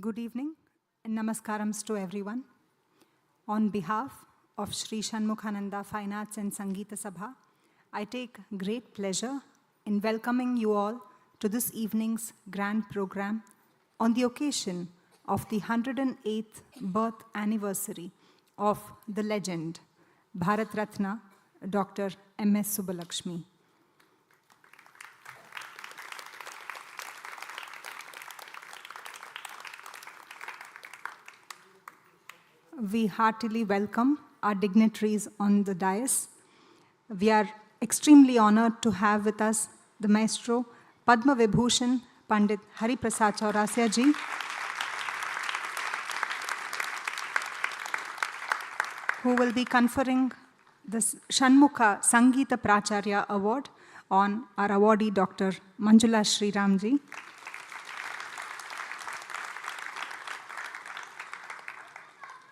Good evening and namaskarams to everyone. On behalf of Shri Shanmukhananda Fine Arts and Sangeeta Sabha, I take great pleasure in welcoming you all to this evening's grand program on the occasion of the 108th birth anniversary of the legend, Bharat Ratna, Dr. M.S. Subbulakshmi. We heartily welcome our dignitaries on the dais. We are extremely honored to have with us the Maestro Padma Vibhushan Pandit Hari Prasad Chaurasia ji, who will be conferring the Shanmukha Sangeetha Pracharya Award on our awardee Dr. Manjula Sriram ji.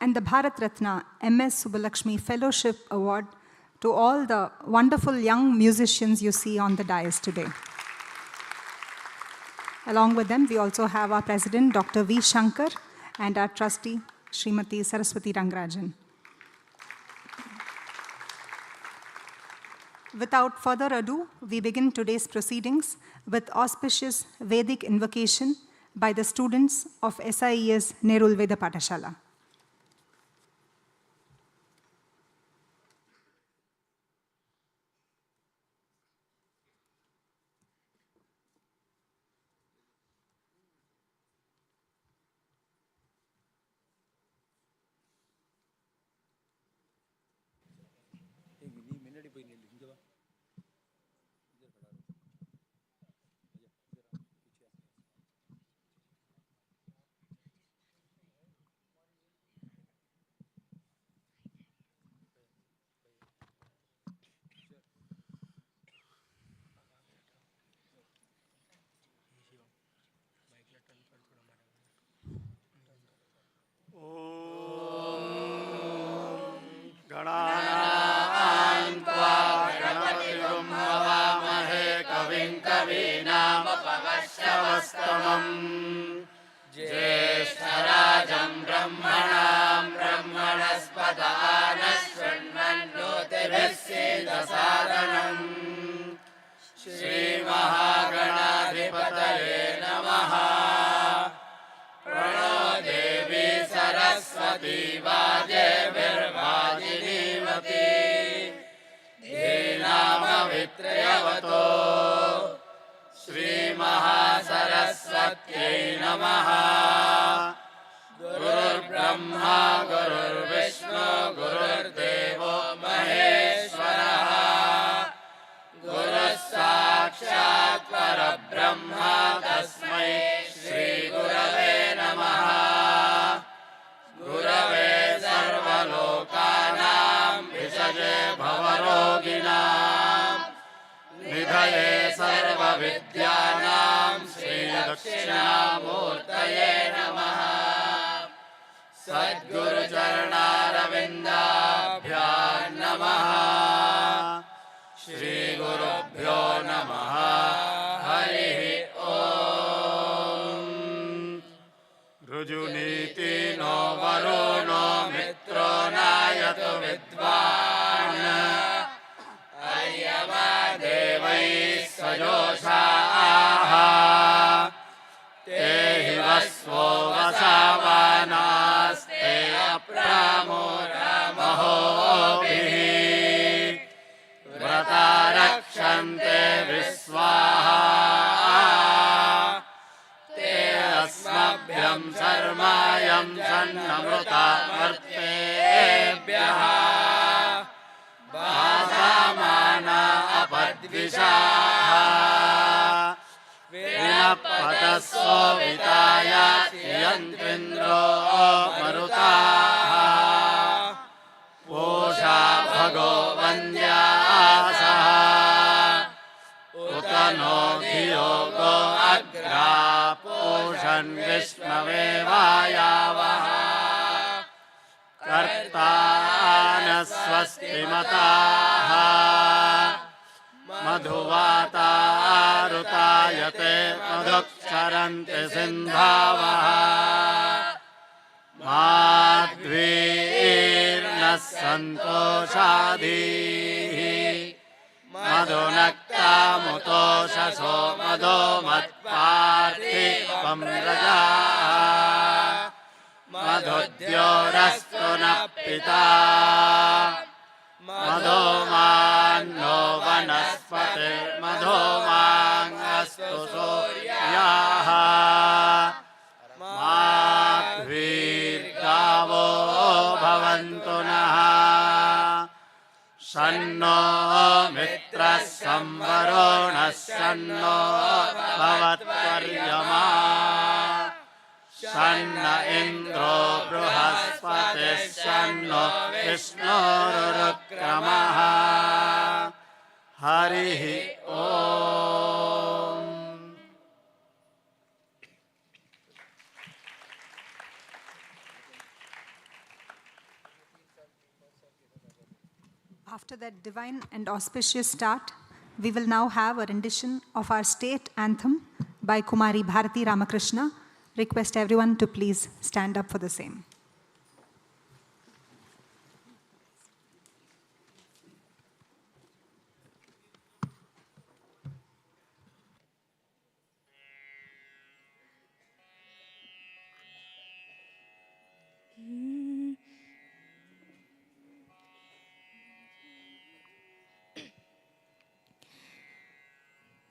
And the Bharat Ratna M.S. Subbulakshmi Fellowship Award to all the wonderful young musicians you see on the dais today. Along with them, we also have our President, Dr. V. Shankar, and our Trustee, Srimati Saraswati Rangarajan. Without further ado, we begin today's proceedings with auspicious Vedic invocation by the students of SIES Nerul Veda Pathashala. ज्येष्ठराजं ब्रह्मणां ब्रह्मणस्पदानशृण्वन्नोतिभिस्सीदसादनम् श्रीमहागणाधिपतये नमः। प्रणो देवी सरस्वती वाजेभिर्वाजिनीवती धीनामवित्रयवतो श्रीमहासरस्वत्यै नमः। गुरुर्ब्रह्मा गुरुर्विष्णु गुरुर्देवो महेश्वरः गुरुः साक्षात् परब्रह्म तस्मै श्रीगुरवे नमः। गुरवे सर्वलोकानां विषजे भवरोगिणां निधये सर्वविद्यानां श्रीदक्षिणामूर्तये नमः। सद्गुरुचरणारविन्दाभ्यां नमः। श्रीगुरुभ्यो नमः। हरिः ॐ। ऋजुनीति नो वरुणो मित्रो नायतु विद्वान् देवैः सजोषाः ते हि वस्वो वसावानास्ते अप्रामोरमहोभिः व्रता रक्षन्ते विश्वाहा ते अस्मभ्यं शर्मायं सन्नमृता वर्तेभ्यः बाधामाना अपद्विषाः विनपतस्सो विताय यन्त्रिन्द्रो मरुताः पूषा भगो वन्द्यासः उत नो धियो गो अग्रा पूषन् विष्णवेवायावः कर्तानः स्वस्तिमताः मधुवातारुतायते मधुक्षरा तरन्ति सिन्धावः माध्वीर्नः सन्तोषाधीः मधुनक्तामुतोषसो मदो मत्पार्थिवं रजाः मधुद्योरस्तु नः पिता मधो मान्नो वनस्पतिर्मधो माङ्गस्तु सूर्याः माध्वीर्गावो भवन्तु नः शन्नो मित्रः संवरुणः शन्नो भवत्वर्यमा शन्न इन्द्रो बृहस्पतिः शन्नो विष्णुरुक्रमः हरिः ॐ। After that divine and auspicious start, we will now have a rendition of our state anthem by Kumari Bharati Ramakrishna. Request everyone to please stand up for the same.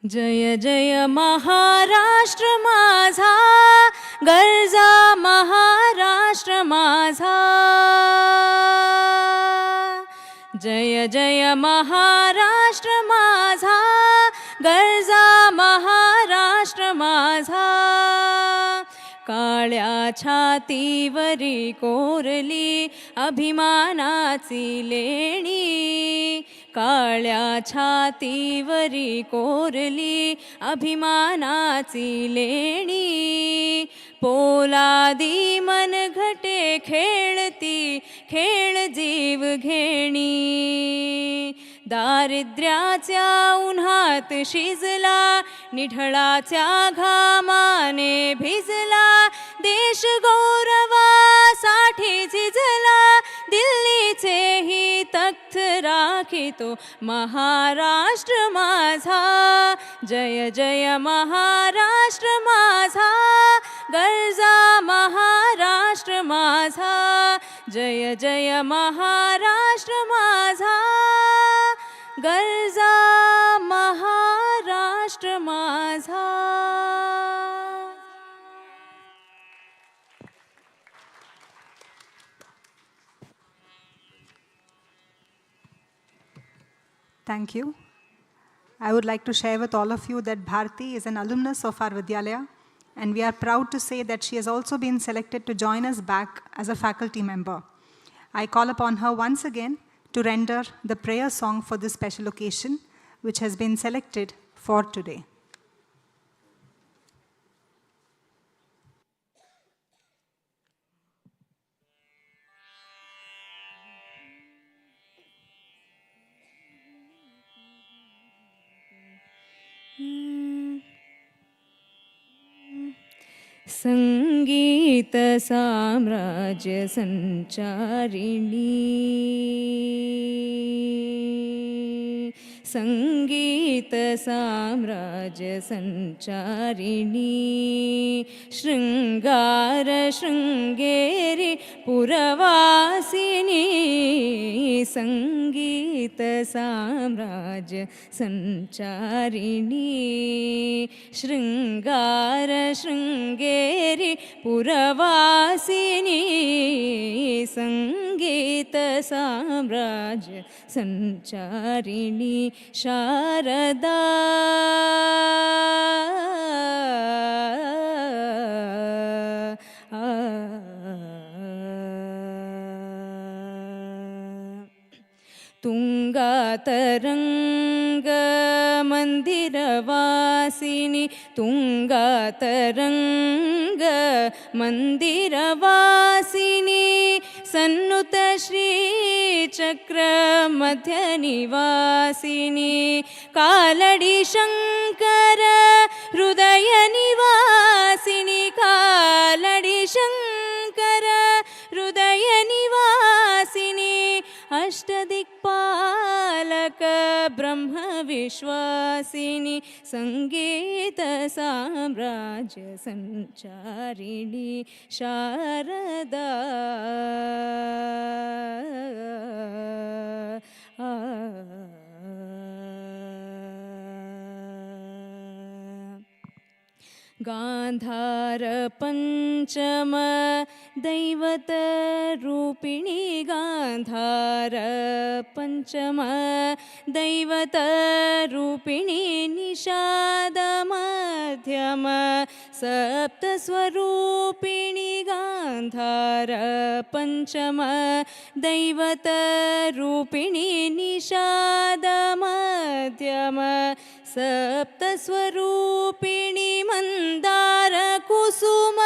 जय जय महाराष्ट्र माझा गर्जा महाराष्ट्र माझा जय जय महाराष्ट्र माझा गर्जा महाराष्ट्र माझा काळ्या छातीवरी कोरली अभिमानाची लेणी काळ्या छातीवरी कोरली अभिमानाची लेणी पोलादी मनघटे खेळती खेळ जीव घेणी दारिद्र्याच्या उन्हात शिजला निढळाच्या घामाने भिजला देश गौरवासाठी झिजला दिल्लीचेही तख्त राखितो महाराष्ट्र माझा जय जय महाराष्ट्र माझा गर्जा महाराष्ट्र माझा जय जय महाराष्ट्र माझा गर्जा महाराष्ट्र माझा. Thank you. I would like to share with all of you that Bharati is an alumnus of our Vidyalaya, and we are proud to say that she has also been selected to join us back as a faculty member. I call upon her once again to render the prayer song for this special occasion, which has been selected for today. संगीत साम्राज्य संचारिणी संगीत साम्राज्य संचारिणी शृंगार शृंगेरी पुरवासिनी संगीत साम्राज्य संचारिणी शृंगार शृंगेरी पुरवासिनी संगीत साम्राज्य संचारिणी शारदा तुंगातरंग मंदिरवासिनी तुंगातरंग मंदिरवासिनी सन्नुत श्री चक्र मध्य निवासिनी कालडी शंकर हृदय निवासिनी पालडि शङ्कर हृदय निवासिनि अष्टदिक्पालक ब्रह्म विश्वासिनि संगीत साम्राज्य संचारिणि शारदा गान्धार पञ्चम दैवतरूपिणी गान्धार पञ्चम दैवतरूपिणी निषाद मध्यम सप्तस्वरूपिणी गान्धार पञ्चम दैवतरूपिणी निषाद मध्यम सप्तस्वरूपिणी मन्दार कुसुम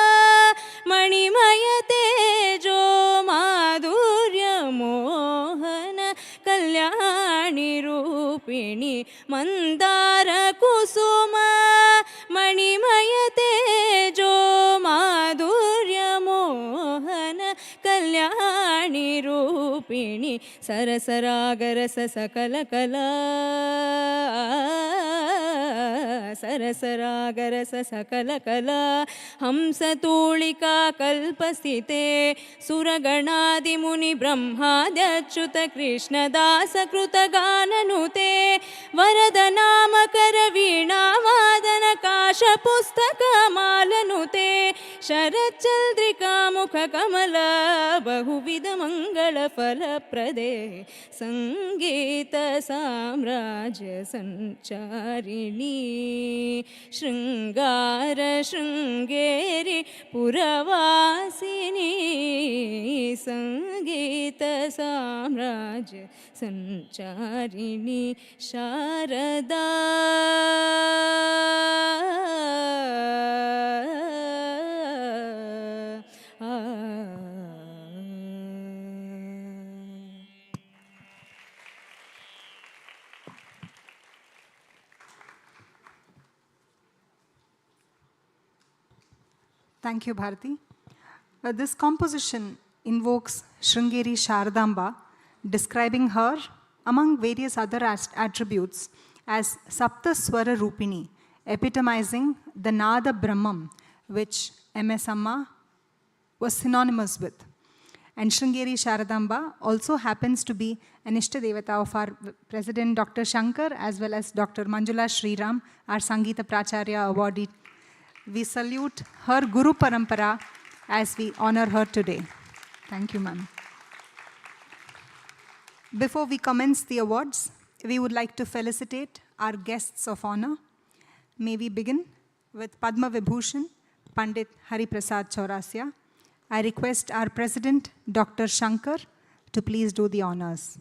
मणिमय तेजो माधुर्य मोहन कल्याणि रूपिणी मन्दार कुसुम मणिमय तेजो माधुर्य मोहन कल्याणि रूपिणी सरसरागरस सकल कला सरसरागरस सकल कला हंसतूलिका कल्पस्थिते सुरगणादिमुनि ब्रह्माद्यच्युत कृष्णदास कृतगाननुते वरद नामकर वीणावादन काशपुस्तकमालनुते शरच्चन्द्रिका मुखकमल बहुविध मङ्गलफलप्रदे सङ्गीत साम्राज्य सञ्चारिणी शृङ्गार शृङ्गेरि पुरवासिनी सङ्गीत साम्राज्य सञ्चारिणी Sharda Thank you, Bharati. This composition invokes Sringeri Sharadamba, describing her, among various other attributes, as Sapta Swara Rupini, epitomizing the Nada Brahmam, which M.S. Amma was synonymous with. And Sringeri Sharadamba also happens to be an Ishta Devata of our President Dr. Shankar, as well as Dr. Manjula Sriram, our Sangeetha Pracharya awardee. We salute her Guru Parampara as we honor her today. Thank you, ma'am. Before we commence the awards, we would like to felicitate our guests of honor. May we begin with Padma Vibhushan, Pandit Hari Prasad Chaurasya. I request our President, Dr. Shankar, to please do the honors.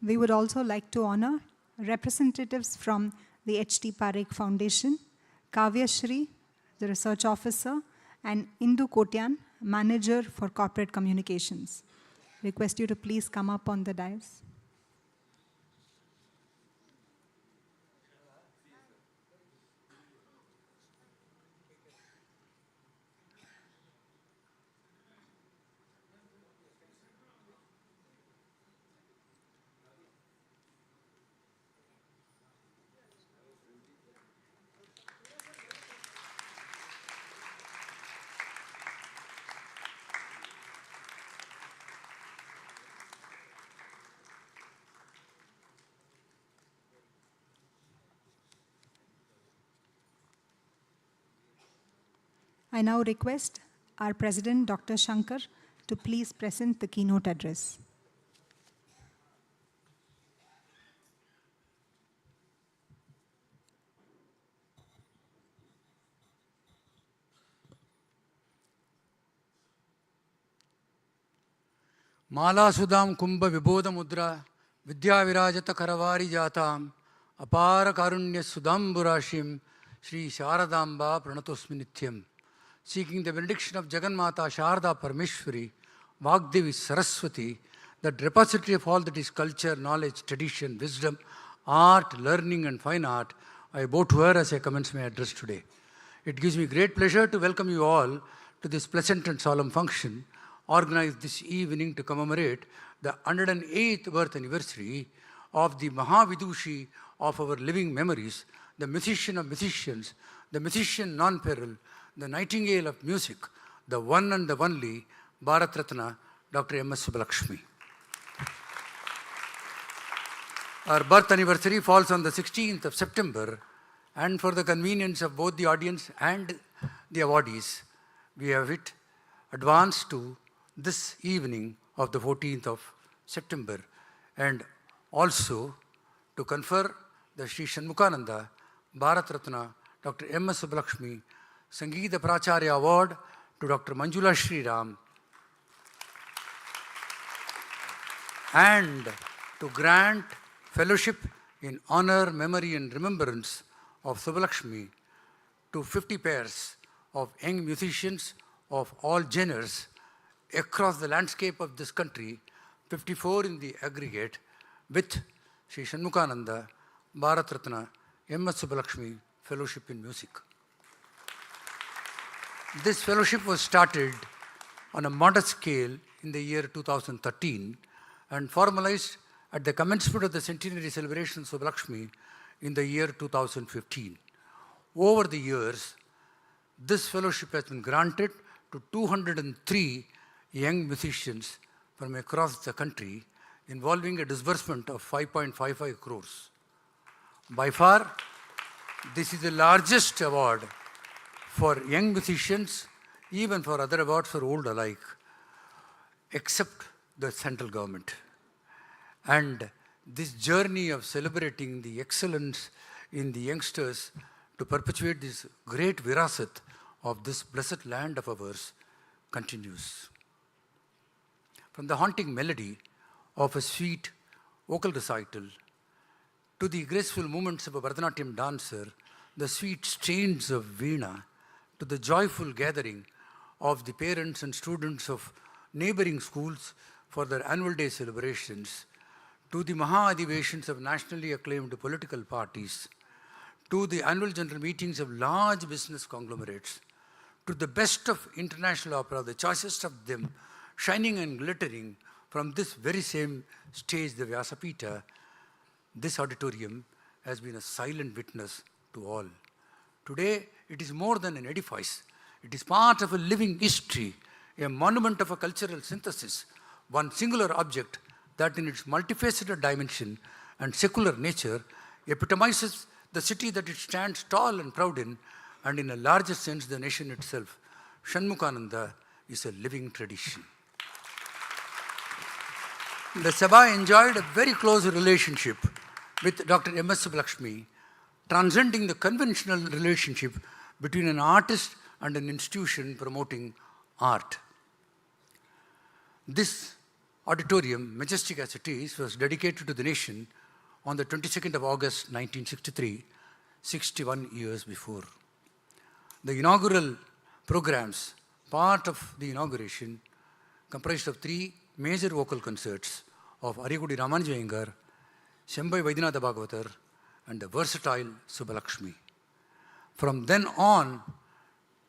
We would also like to honor representatives from the H.T. Parekh Foundation, Kavya Shri, the research officer, and Indu Kotyan, manager for corporate communications. Request you to please come up on the dais. I now request our President, Dr. Shankar, to please present the keynote address. Malasudam Kumbha Vibodha Mudra Vidyavirajata Karavari Jatam Apara Karunya Sudamburashim Sri Sharadamba Pranatosmi Nityam. Seeking the benediction of Jagannmata Sharda Parmeshwari, Vagdevi Saraswati, that repository of all that is culture, knowledge, tradition, wisdom, art, learning and fine art, I bow to her as I commence my address today. It gives me great pleasure to welcome you all to this pleasant and solemn function organized this evening to commemorate the 108th birth anniversary of the Mahavidushi of our living memories, the musician of musicians, the musician non-peril, the nightingale of music, the one and the only Bharat Ratna, Dr. M.S. Subbulakshmi. Our birth anniversary falls on the 16th of September, and for the convenience of both the audience and the awardees, we have it advanced to this evening of the 14th of September, and also to confer the Sri Shanmukhananda Bharat Ratna Dr. M.S. Subbulakshmi Sangeetha Pracharya Award to Dr. Manjula Sriram, and to grant fellowship in honor, memory and remembrance of Subbulakshmi to 50 pairs of young musicians of all genres across the landscape of this country, 54 in the aggregate, with Sri Shanmukhananda Bharat Ratna M.S. Subbulakshmi Fellowship in Music. This fellowship was started on a modest scale in the year 2013 and formalized at the commencement of the centenary celebration of Subbulakshmi in the year 2015. Over the years, this fellowship has been granted to 203 young musicians from across the country, involving a disbursement of 5.55 crores. By far, this is the largest award for young musicians, even for other awards for old alike, except the central government. And this journey of celebrating the excellence in the youngsters to perpetuate this great virasat of this blessed land of ours continues. From the haunting melody of a sweet vocal recital to the graceful movements of a Bharatanatyam dancer, the sweet strains of veena, to the joyful gathering of the parents and students of neighboring schools for their annual day celebrations, to the Maha-Adhivations of nationally acclaimed political parties, to the annual general meetings of large business conglomerates, to the best of international opera, the choicest of them, shining and glittering from this very same stage, the Vyasapita, this auditorium has been a silent witness to all. Today, it is more than an edifice. It is part of a living history, a monument of a cultural synthesis, one singular object that in its multifaceted dimension and secular nature epitomizes the city that it stands tall and proud in, and in a larger sense, the nation itself. Shanmukhananda is a living tradition. The Sabha enjoyed a very close relationship with Dr. M.S. Subbulakshmi, transcending the conventional relationship between an artist and an institution promoting art. This auditorium, majestic as it is, was dedicated to the nation on the 22nd of August 1963, 61 years before. The inaugural programs, part of the inauguration, comprised of 3 major vocal concerts of Ariyagudi Ramanuja Iyengar, Shembai Vaidyanatha Bhagavatar, and the versatile Subbulakshmi. From then on,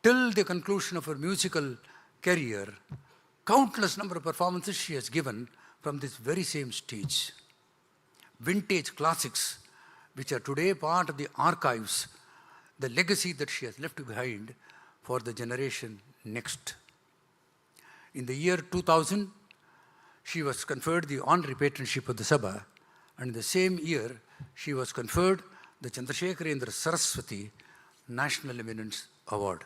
till the conclusion of her musical career, countless number of performances she has given from this very same stage. Vintage classics, which are today part of the archives, the legacy that she has left behind for the generation next. In the year 2000, she was conferred the honorary patronship of the Sabha, and in the same year, she was conferred the Chandrasekharendra Saraswati National Eminence Award.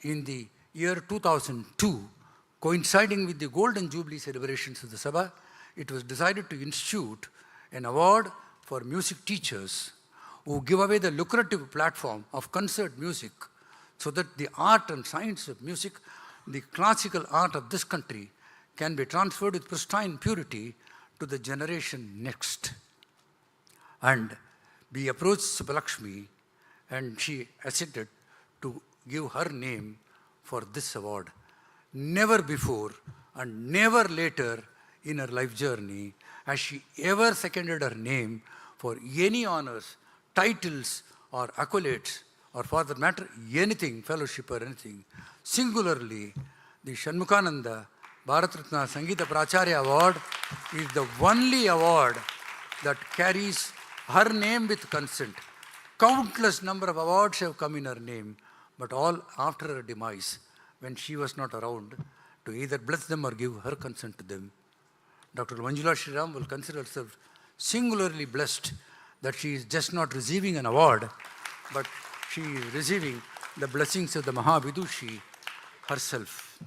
in the year 2002, coinciding with the Golden Jubilee celebrations of the Sabha, it was decided to institute an award for music teachers who give away the lucrative platform of concert music so that the art and science of music, the classical art of this country, can be transferred with pristine purity to the generation next. And we approached Subbulakshmi, and she assented to give her name for this award. Never before and never later in her life journey has she ever seconded her name for any honors, titles, or accolades, or for that matter, anything, fellowship or anything. Singularly, the Shanmukhananda Bharat Ratna Sangeetha Pracharya Award is the only award that carries her name with consent. Countless number of awards have come in her name, but all after her demise, when she was not around to either bless them or give her consent to them. Dr. Manjula Shriram will consider herself singularly blessed that she is just not receiving an award, but she is receiving the blessings of the Mahavidushi herself.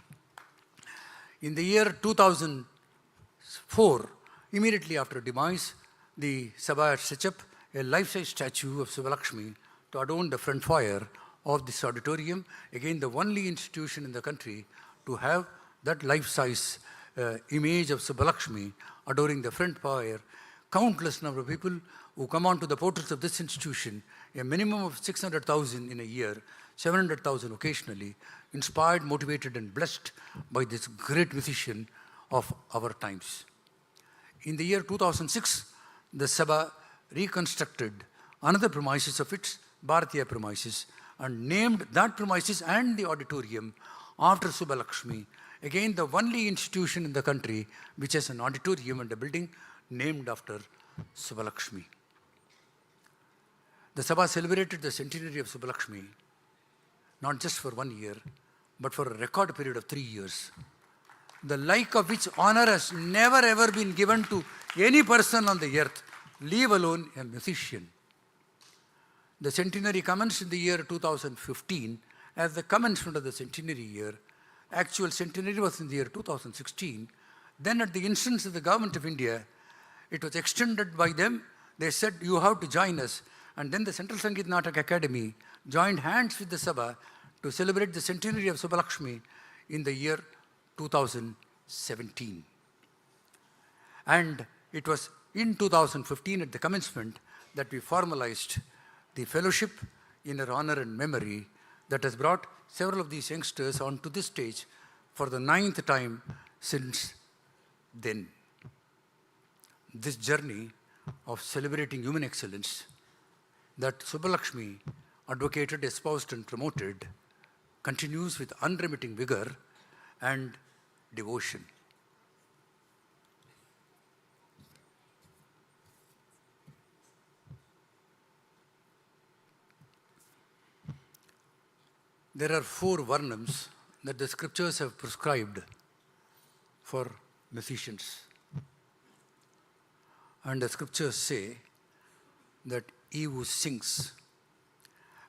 In the year 2004, immediately after demise, the Sabha had set up a life-size statue of Subbulakshmi to adorn the front foyer of this auditorium, again the only institution in the country to have that life-size image of Subbulakshmi adoring the front foyer. Countless number of people who come onto the portals of this institution, a minimum of 600,000 in a year, 700,000 occasionally, inspired, motivated and blessed by this great musician of our times. In the year 2006, the Sabha reconstructed another premises of its Bharatiya premises and named that premises and the auditorium after Subbulakshmi, again the only institution in the country which has an auditorium and a building named after Subbulakshmi. The Sabha celebrated the centenary of Subbulakshmi not just for 1 year, but for a record period of 3 years, the like of which honor has never ever been given to any person on the earth, leave alone a musician. The centenary commenced in the year 2015 as the commencement of the centenary year. Actual centenary was in the year 2016. Then at the instance of the government of India, it was extended by them. They said, you have to join us. And then the Central Sangeet Natak Academy joined hands with the Sabha to celebrate the centenary of Subbulakshmi in the year 2017. And it was in 2015 at the commencement that we formalized the fellowship in her honor and memory that has brought several of these youngsters onto this stage for the 9th time since then. This journey of celebrating human excellence that Subbulakshmi advocated, espoused and promoted continues with unremitting vigor and devotion. There are 4 varnams that the scriptures have prescribed for musicians. And the scriptures say that he who sings,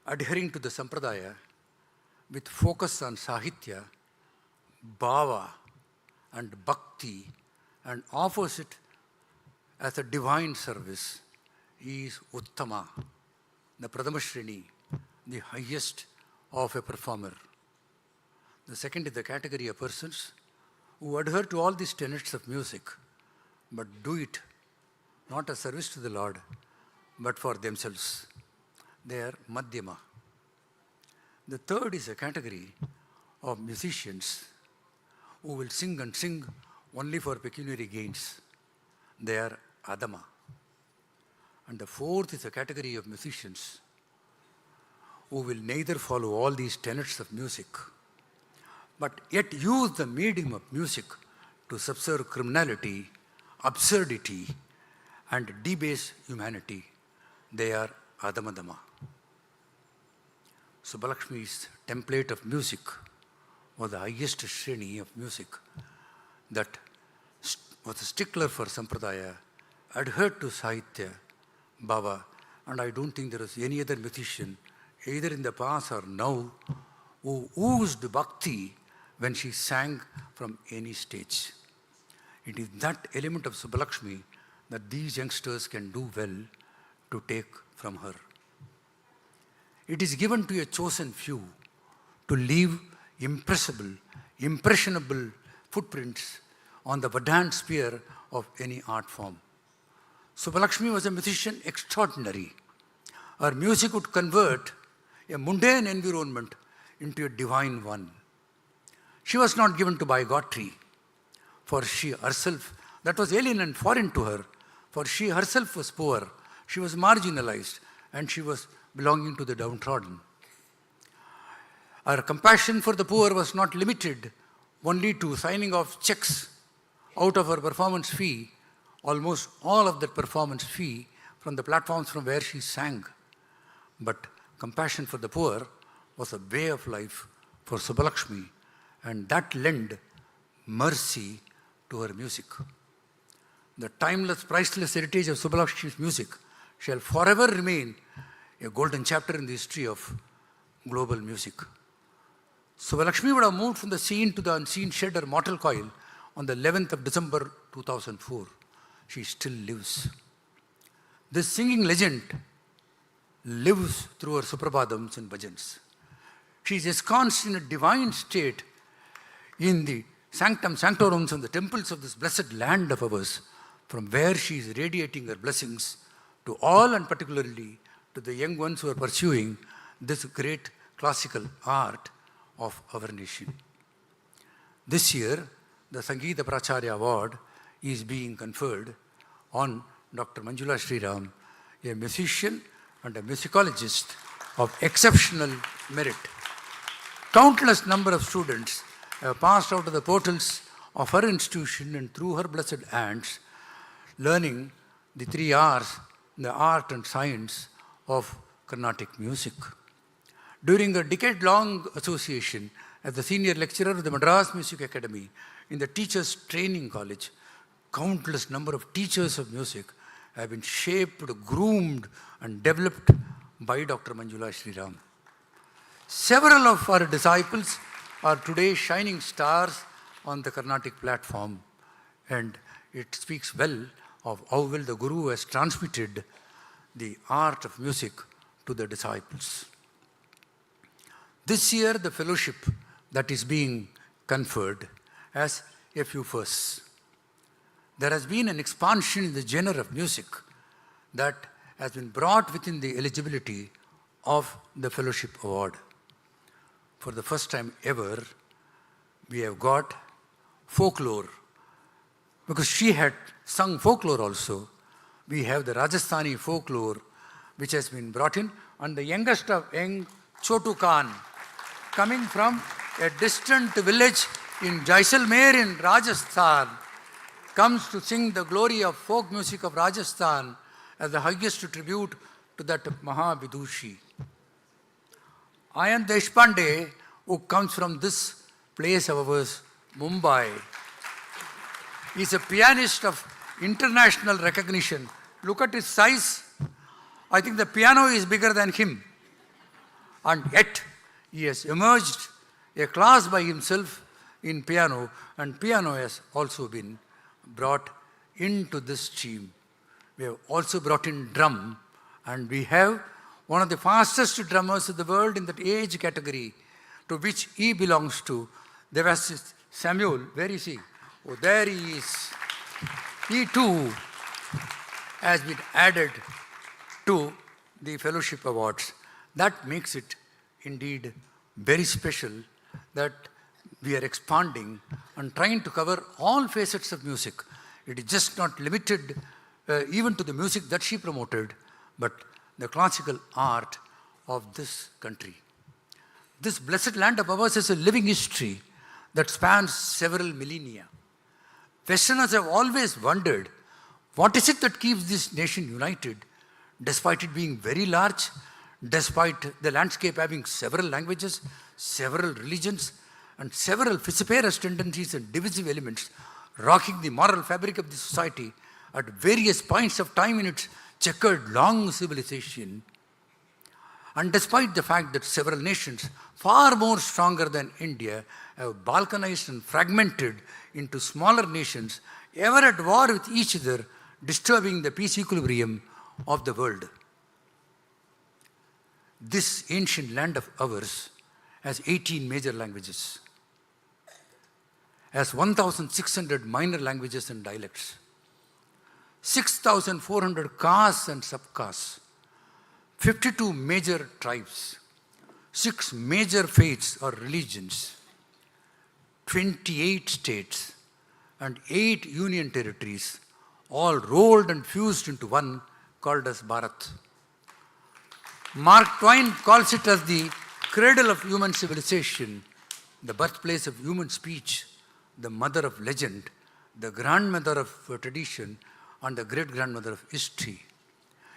adhering to the sampradaya, with focus on sahitya, bhava and bhakti, and offers it as a divine service, is uttama, the pradhamashreni, the highest of a performer. The second is the category of persons who adhere to all these tenets of music, but do it not as service to the Lord, but for themselves. They are madhyama. The third is a category of musicians who will sing and sing only for pecuniary gains. They are adama. And the fourth is a category of musicians who will neither follow all these tenets of music, but yet use the medium of music to subserve criminality, absurdity, and debase humanity. They are adamadama. Subbulakshmi's template of music was the highest shreni of music that was a stickler for sampradaya, adhered to sahitya, bhava, and I don't think there is any other musician, either in the past or now, who oozed bhakti when she sang from any stage. It is that element of Subbulakshmi that these youngsters can do well to take from her. It is given to a chosen few to leave impressionable footprints on the verdant sphere of any art form. Subbulakshmi was a musician extraordinary. Her music would convert a mundane environment into a divine one. She was not given to bigotry, for she herself, that was alien and foreign to her, for she herself was poor, she was marginalized, and she was belonging to the downtrodden. Her compassion for the poor was not limited only to signing off checks out of her performance fee, almost all of that performance fee from the platforms from where she sang. But compassion for the poor was a way of life for Subbulakshmi, and that lent mercy to her music. The timeless, priceless heritage of Subbulakshmi's music shall forever remain a golden chapter in the history of global music. Subbulakshmi would have moved from the seen to the unseen, shed her mortal coil on the 11th of December 2004. She still lives. This singing legend lives through her suprabhadams and bhajans. She is ensconced in a divine state in the sanctum sanctorums and the temples of this blessed land of ours, from where she is radiating her blessings to all, and particularly to the young ones who are pursuing this great classical art of our nation. This year, the Sangeetha Pracharya Award is being conferred on Dr. Manjula Sriram, a musician and a musicologist of exceptional merit. Countless number of students have passed out of the portals of her institution and through her blessed hands, learning the 3 R's, the art and science of Carnatic music. During a decade-long association as the senior lecturer of the Madras Music Academy in the Teachers Training College, countless number of teachers of music have been shaped, groomed, and developed by Dr. Manjula Sriram. Several of our disciples are today shining stars on the Carnatic platform, and it speaks well of how well the Guru has transmitted the art of music to the disciples. This year, the fellowship that is being conferred has a few firsts. There has been an expansion in the genre of music that has been brought within the eligibility of the fellowship award. For the first time ever, we have got folklore. Because she had sung folklore also, we have the Rajasthani folklore which has been brought in, and the youngest of young, Chotu Khan, coming from a distant village in Jaisalmer in Rajasthan, comes to sing the glory of folk music of Rajasthan as the highest tribute to that Mahavidushi. Ayan Deshpande, who comes from this place of ours, Mumbai, is a pianist of international recognition. Look at his size. I think the piano is bigger than him. And yet, he has emerged a class by himself in piano, and piano has also been brought into this stream. We have also brought in drum, and we have one of the fastest drummers in the world in that age category to which he belongs to. There was Samuel. Where is he? Oh, there he is. He too has been added to the fellowship awards. That makes it indeed very special that we are expanding and trying to cover all facets of music. It is just not limited even to the music that she promoted, but the classical art of this country. This blessed land of ours is a living history that spans several millennia. Westerners have always wondered, what is it that keeps this nation united, despite it being very large, despite the landscape having several languages, several religions, and several vociferous tendencies and divisive elements rocking the moral fabric of the society at various points of time in its checkered long civilization. And despite the fact that several nations, far more stronger than India, have balkanized and fragmented into smaller nations, ever at war with each other, disturbing the peace equilibrium of the world. This ancient land of ours has 18 major languages, has 1,600 minor languages and dialects, 6,400 castes and subcastes, 52 major tribes, 6 major faiths or religions, 28 states, and 8 union territories, all rolled and fused into one, called as Bharat. Mark Twain calls it as the cradle of human civilization, the birthplace of human speech, the mother of legend, the grandmother of tradition, and the great-grandmother of history.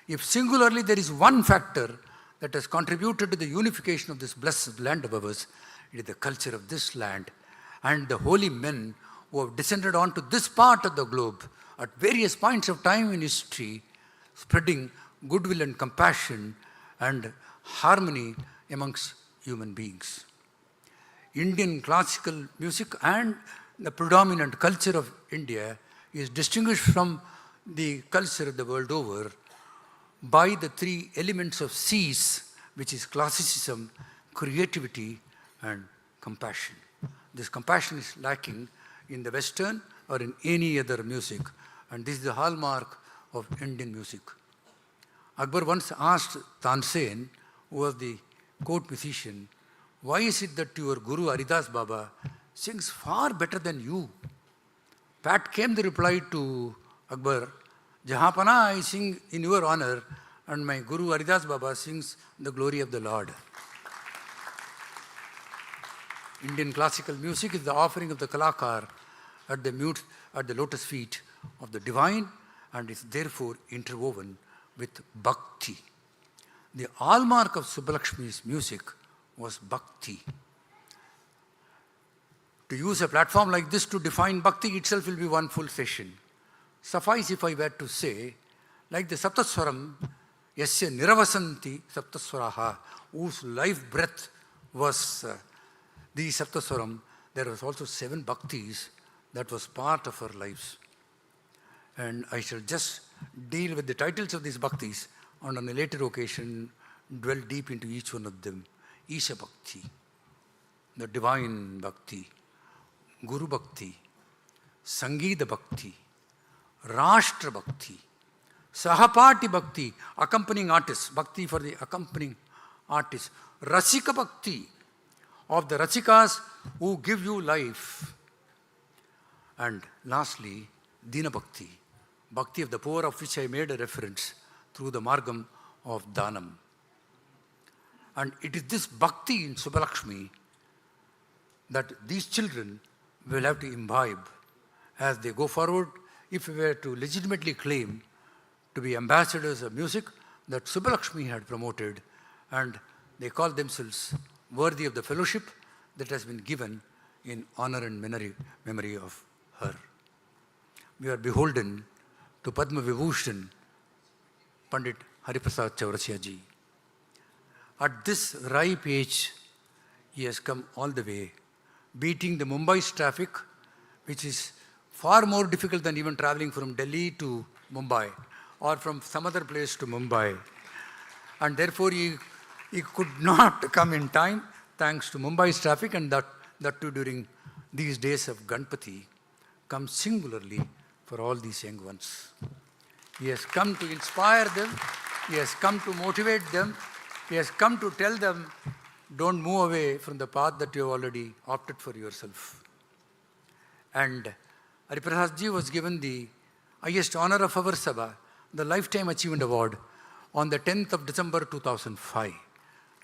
If singularly there is one factor that has contributed to the unification of this blessed land of ours, it is the culture of this land and the holy men who have descended onto this part of the globe at various points of time in history, spreading goodwill and compassion and harmony amongst human beings. Indian classical music and the predominant culture of India is distinguished from the culture of the world over by the 3 elements of C's, which is classicism, creativity, and compassion. This compassion is lacking in the Western or in any other music, and this is the hallmark of Indian music. Akbar once asked Tansen, who was the court musician, why is it that your Guru Haridas Baba sings far better than you? Pat came the reply to Akbar, Jahapana, I sing in your honor, and my Guru Haridas Baba sings the glory of the Lord. Indian classical music is the offering of the Kalakar at the lotus feet of the divine, and is therefore interwoven with Bhakti. The hallmark of Subbulakshmi's music was Bhakti. To use a platform like this to define Bhakti itself will be one full session. Suffice if I were to say, like the Saptaswaram, Yasya Niravasanti Saptaswaraha, whose life breath was the Saptaswaram, there was also 7 Bhaktis that was part of our lives. And I shall just deal with the titles of these Bhaktis and on a later occasion dwell deep into each one of them. Isha Bhakti, the divine Bhakti, Guru Bhakti, Sangeeta Bhakti, Rashtra Bhakti, Sahapati Bhakti, accompanying artists, Bhakti for the accompanying artists, Rasika Bhakti, of the Rasikas who give you life. And lastly, Dina Bhakti, Bhakti of the poor, of which I made a reference through the Margam of Dhanam. And it is this Bhakti in Subbulakshmi that these children will have to imbibe as they go forward, if we were to legitimately claim to be ambassadors of music that Subbulakshmi had promoted, and they call themselves worthy of the fellowship that has been given in honor and memory of her. We are beholden to Padma Vibhushan, Pandit Hariprasad Chaurasia ji. At this ripe age, he has come all the way, beating the Mumbai's traffic, which is far more difficult than even traveling from Delhi to Mumbai or from some other place to Mumbai. And therefore, he could not come in time, thanks to Mumbai's traffic, and that too during these days of Ganpati, comes singularly for all these young ones. He has come to inspire them, he has come to motivate them, he has come to tell them, don't move away from the path that you have already opted for yourself. And Hariprasad ji was given the highest honor of our Sabha, the Lifetime Achievement Award, on the 10th of December 2005.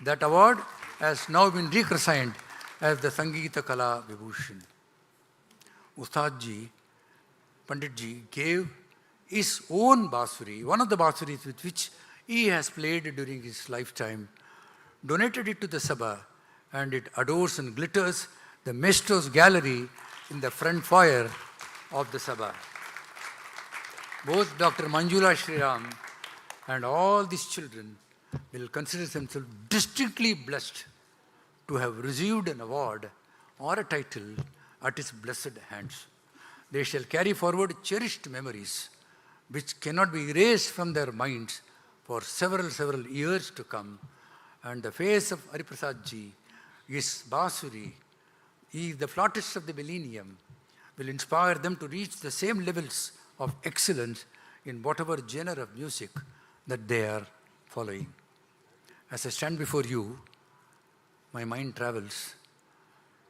That award has now been rechristened as the Sangeeta Kala Vibhushan. Ustad ji, Pandit ji, gave his own Basuri, one of the Basuris with which he has played during his lifetime, donated it to the Sabha, and it adorns and glitters the Maestro's gallery in the front foyer of the Sabha. Both Dr. Manjula Shriram and all these children will consider themselves distinctly blessed to have received an award or a title at his blessed hands. They shall carry forward cherished memories which cannot be erased from their minds for several years to come. And the face of Hariprasadji, his Basuri, he is the flautist of the millennium, will inspire them to reach the same levels of excellence in whatever genre of music that they are following. As I stand before you, my mind travels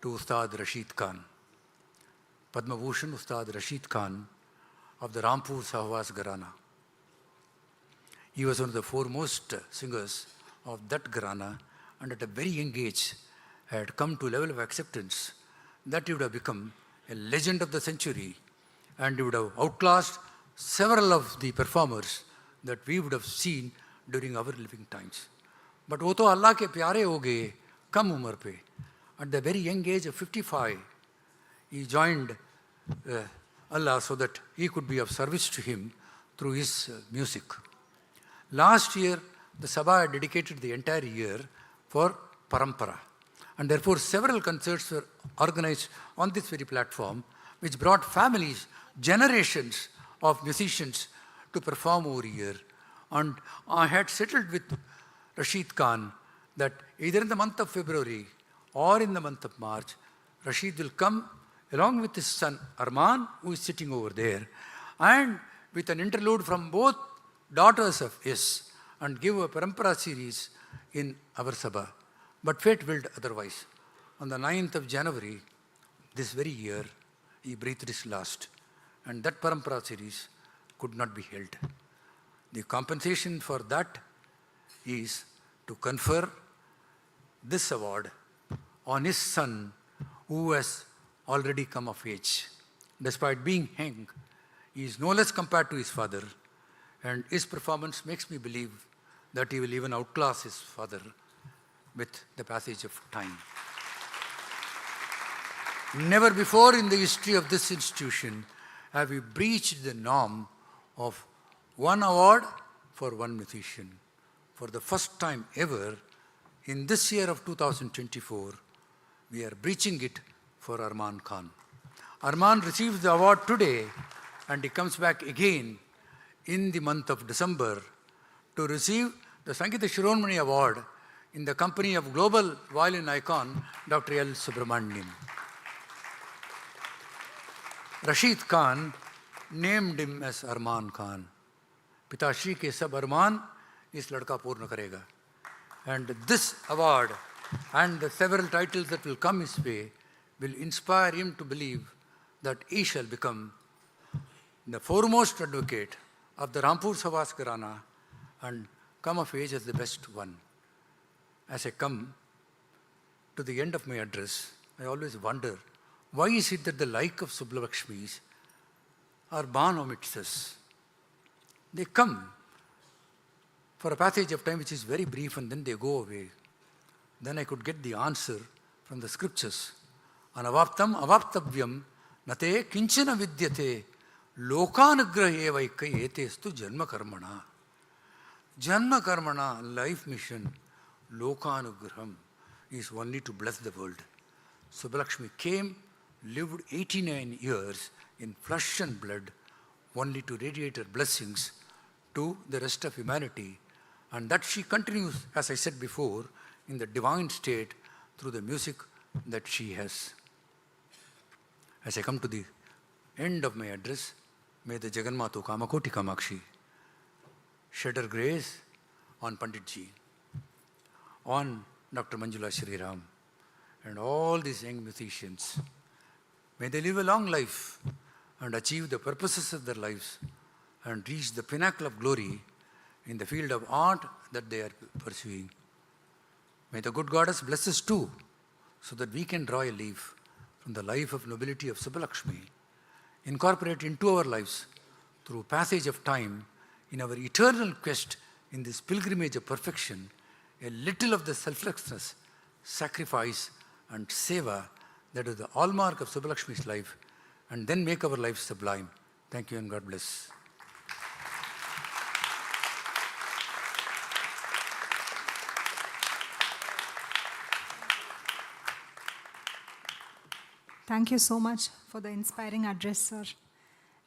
to Ustad Rashid Khan, Padma Bhushan Ustad Rashid Khan of the Rampur Sahwas Gharana. He was one of the foremost singers of that Gharana, and at a very young age had come to a level of acceptance that he would have become a legend of the century, and he would have outclassed several of the performers that we would have seen during our living times. But wo to Allah ke pyare ho gaye kam umar pe. At the very young age of 55, he joined Allah so that he could be of service to him through his music. Last year, the Sabha had dedicated the entire year for Parampara. And therefore, several concerts were organized on this very platform, which brought families, generations of musicians to perform over a year. And I had settled with Rashid Khan that either in the month of February or in the month of March, Rashid will come along with his son Arman, who is sitting over there, and with an interlude from both daughters of his, and give a Parampara series in our Sabha. But fate willed otherwise. On the 9th of January, this very year, he breathed his last, and that Parampara series could not be held. The compensation for that is to confer this award on his son, who has already come of age. Despite being young, he is no less compared to his father, and his performance makes me believe that he will even outclass his father with the passage of time. Never before in the history of this institution have we breached the norm of one award for one musician. For the first time ever, in this year of 2024, we are breaching it for Arman Khan. Arman receives the award today, and he comes back again in the month of December to receive the Sangeeta Shiromani Award in the company of global violin icon Dr. L. Subramanian. Rashid Khan named him as Arman Khan. Pitashri ke sab Arman, is ladka purna karega. And this award and the several titles that will come his way will inspire him to believe that he shall become the foremost advocate of the Rampur Savas Gharana and come of age as the best one. As I come to the end of my address, I always wonder, why is it that the like of Subbulakshmis are born amidst us? They come for a passage of time which is very brief, and then they go away. Then I could get the answer from the scriptures. Anavaptam avaptavyam nate kinchana vidyate lokanugrahe vaikai etestu janma karmana. Janma karmana, life mission, lokanugraham, is only to bless the world. Subbulakshmi came, lived 89 years in flesh and blood, only to radiate her blessings to the rest of humanity. And that she continues, as I said before, in the divine state through the music that she has. As I come to the end of my address, may the Jagannatha Kamakoti Kamakshi shed her grace on Panditji, on Dr. Manjula Shriram, and all these young musicians. May they live a long life and achieve the purposes of their lives and reach the pinnacle of glory in the field of art that they are pursuing. May the good goddess bless us too, so that we can draw a leaf from the life of nobility of Subbulakshmi, incorporate into our lives through passage of time in our eternal quest in this pilgrimage of perfection, a little of the selflessness, sacrifice and seva that is the hallmark of Subbulakshmi's life, and then make our lives sublime. Thank you and God bless. Thank you so much for the inspiring address, sir.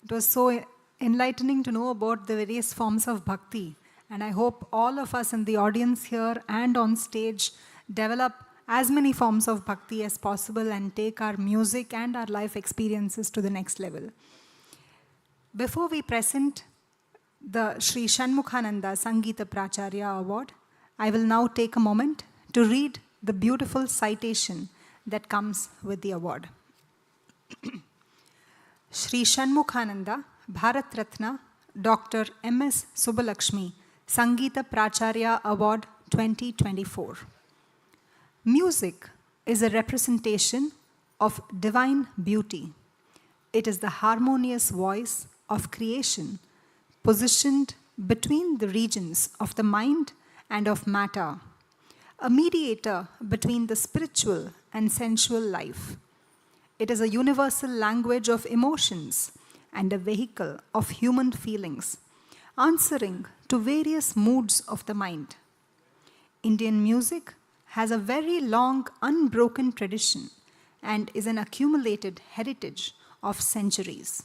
It was so enlightening to know about the various forms of bhakti. And I hope all of us in the audience here and on stage develop as many forms of bhakti as possible and take our music and our life experiences to the next level. Before we present the Sri Shanmukhananda Sangeetha Pracharya Award, I will now take a moment to read the beautiful citation that comes with the award. Sri Shanmukhananda Bharat Ratna Dr. M.S. Subbulakshmi Sangeetha Pracharya Award 2024. Music is a representation of divine beauty. It is the harmonious voice of creation, positioned between the regions of the mind and of matter, a mediator between the spiritual and sensual life. It is a universal language of emotions and a vehicle of human feelings, answering to various moods of the mind. Indian music has a very long, unbroken tradition and is an accumulated heritage of centuries.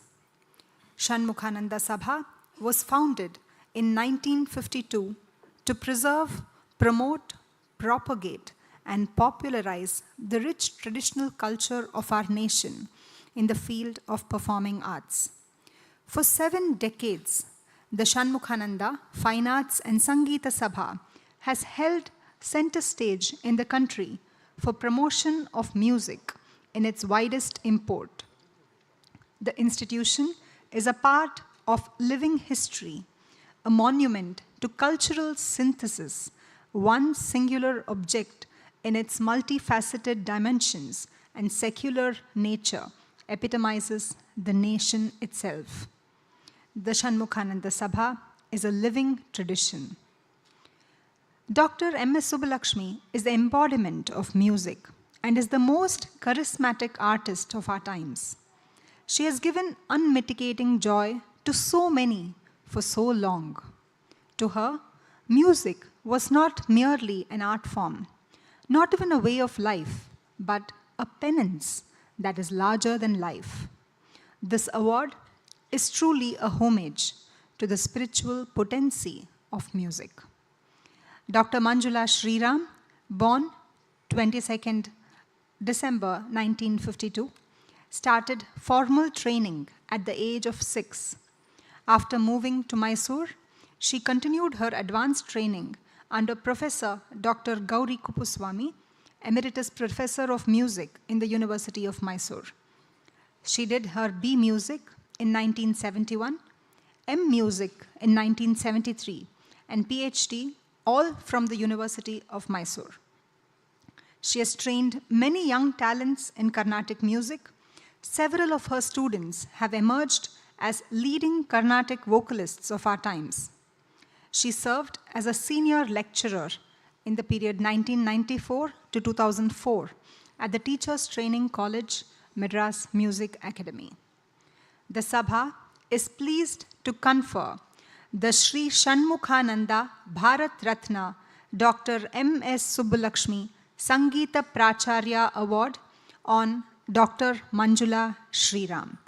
Shanmukhananda Sabha was founded in 1952 to preserve, promote, propagate, and popularize the rich traditional culture of our nation in the field of performing arts. For 7 decades, the Shanmukhananda Fine Arts and Sangeetha Sabha has held center stage in the country for promotion of music in its widest import. The institution is a part of living history, a monument to cultural synthesis, one singular object in its multifaceted dimensions and secular nature epitomizes the nation itself. The Shanmukhananda Sabha is a living tradition. Dr. M.S. Subbulakshmi is the embodiment of music and is the most charismatic artist of our times. She has given unmitigating joy to so many for so long. To her, music was not merely an art form, not even a way of life, but a penance that is larger than life. This award is truly a homage to the spiritual potency of music. Dr. Manjula Sriram, born 22nd December 1952, started formal training at the age of 6. After moving to Mysore, she continued her advanced training under Professor Dr. Gauri Kuppuswamy, Emeritus Professor of Music in the University of Mysore. She did her B Music in 1971, M Music in 1973, and PhD all from the University of Mysore. She has trained many young talents in Carnatic music. Several of her students have emerged as leading Carnatic vocalists of our times. She served as a senior lecturer in the period 1994 to 2004 at the Teachers Training College, Madras Music Academy. The Sabha is pleased to confer the Sri Shanmukhananda Bharat Ratna Dr. M.S. Subbulakshmi Sangeetha Pracharya Award on Dr. Manjula Sriram.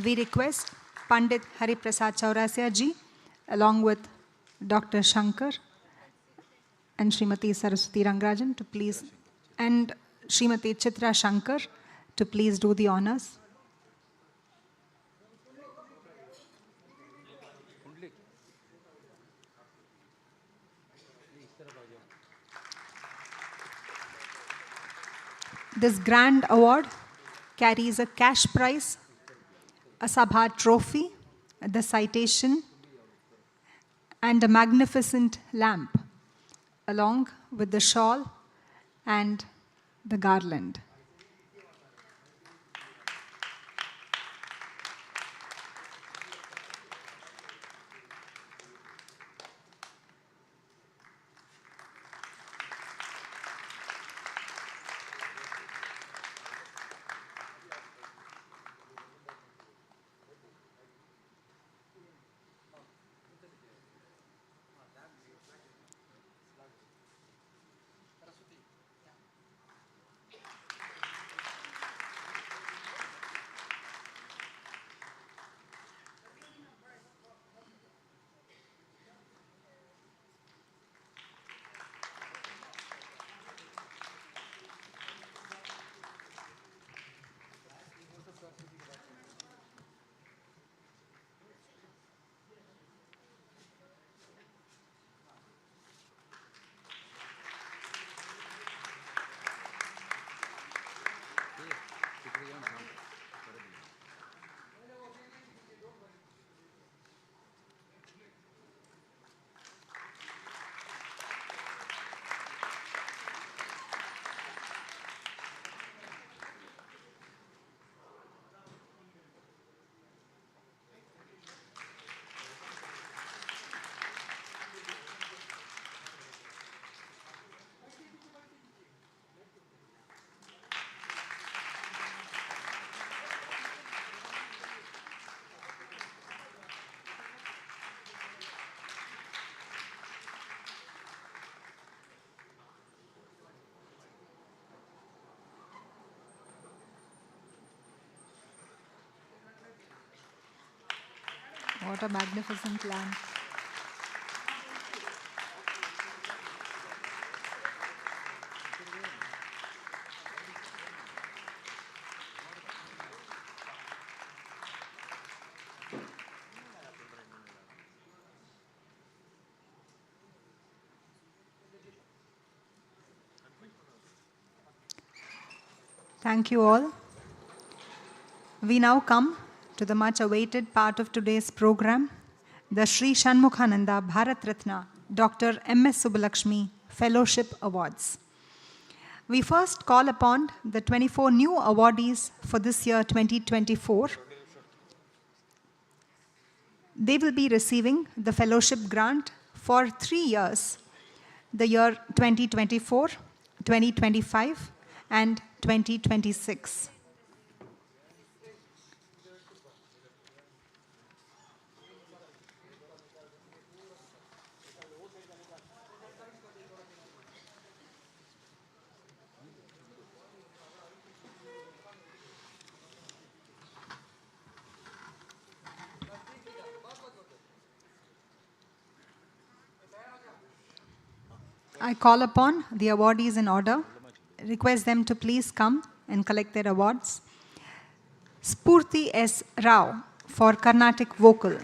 We request Pandit Hari Prasad Chaurasia ji, along with Dr. Shankar and Srimati Saraswati Rangarajan to please, and Srimati Chitra Shankar to please do the honors. This grand award carries a cash prize, a Sabha trophy, the citation, and a magnificent lamp, along with the shawl and the garland. What a magnificent lamp. Thank you all. We now come to the much awaited part of today's program, the Sri Shanmukhananda Bharat Ratna Dr. M.S. Subbulakshmi Fellowship Awards. We first call upon the 24 new awardees for this year 2024. They will be receiving the fellowship grant for 3 years, the year 2024, 2025, and 2026. I call upon the awardees in order, request them to please come and collect their awards. Spurti S. Rao for Carnatic Vocal.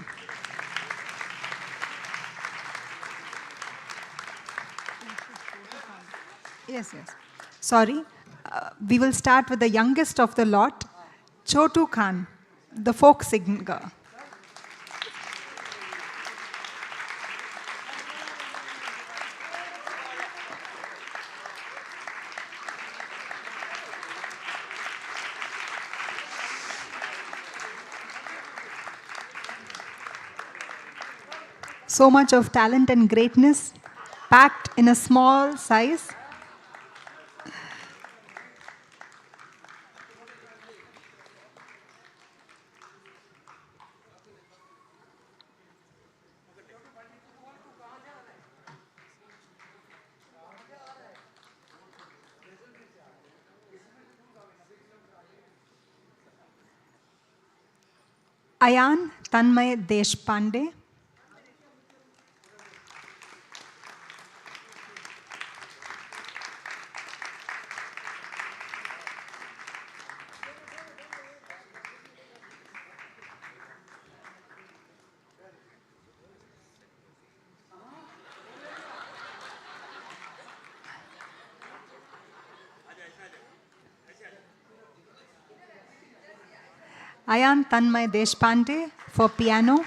Yes. Sorry. We will start with the youngest of the lot, Chotu Khan, the folk singer. So much of talent and greatness packed in a small size. Ayan Tanmay Deshpande. Ayan Tanmay Deshpande for piano.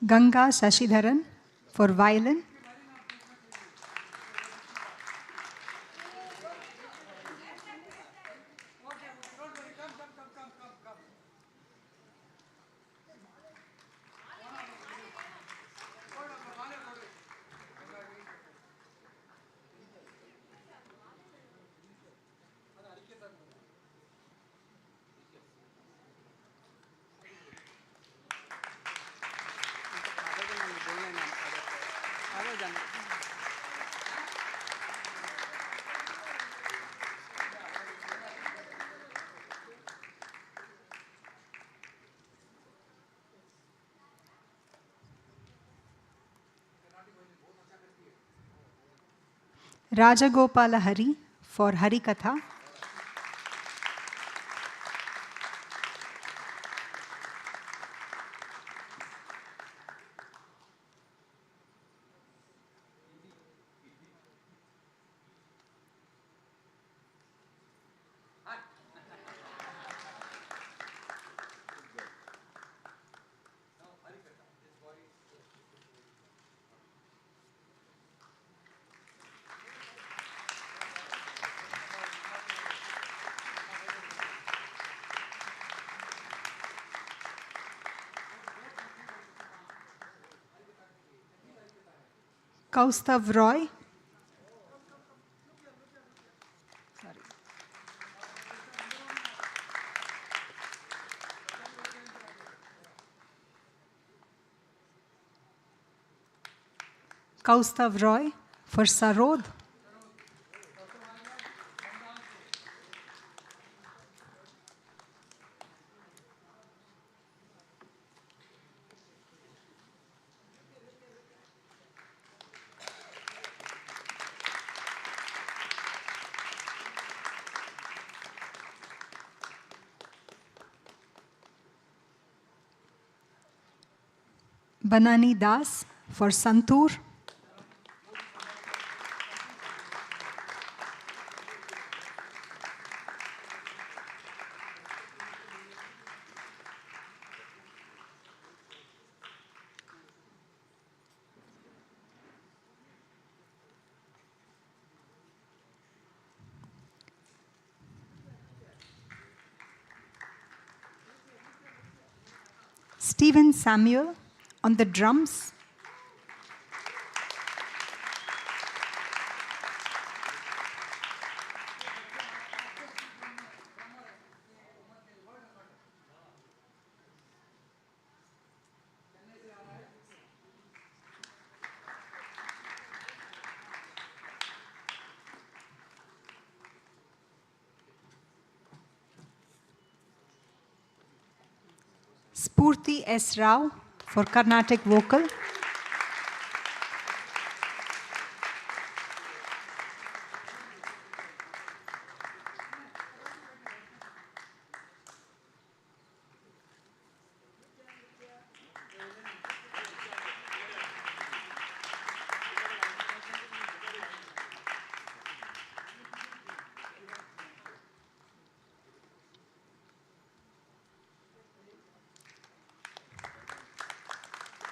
Ganga Shashidharan for violin. Rajagopala Hari for Harikatha. Kaustav Roy. Kaustav Roy for Sarod. Banani Das for Santur. Stephen Samuel on the drums. Spurti S. Rao for Carnatic vocal.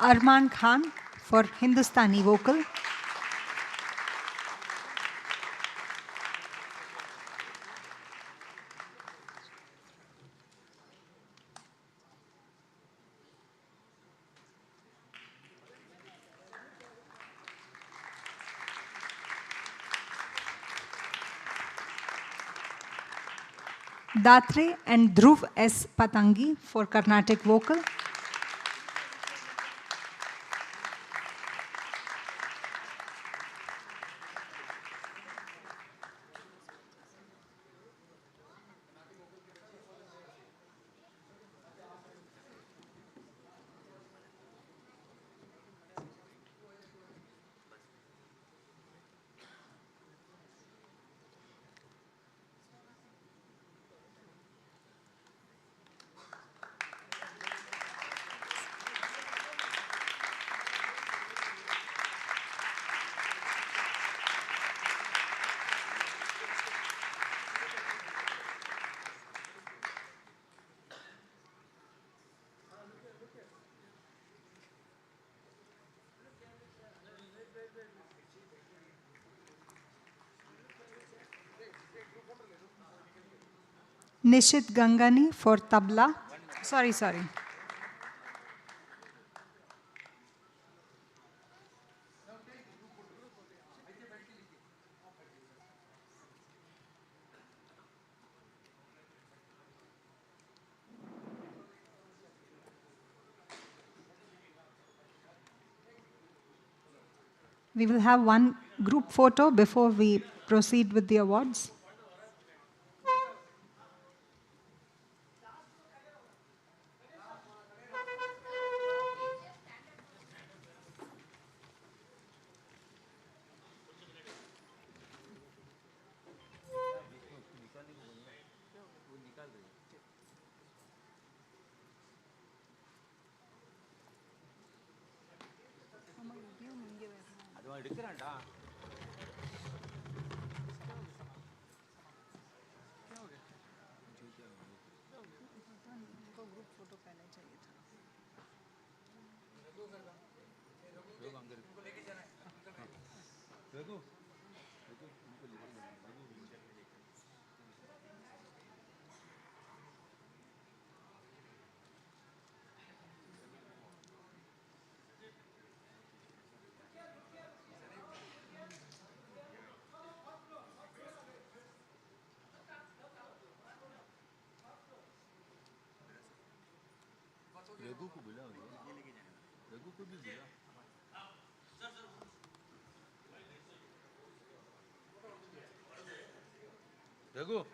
Arman Khan for Hindustani vocal. Datre and Dhruv S. Patangi for Carnatic vocal. Nishit Gangani for tabla. Sorry. We will have one group photo before we proceed with the awards. Raghu.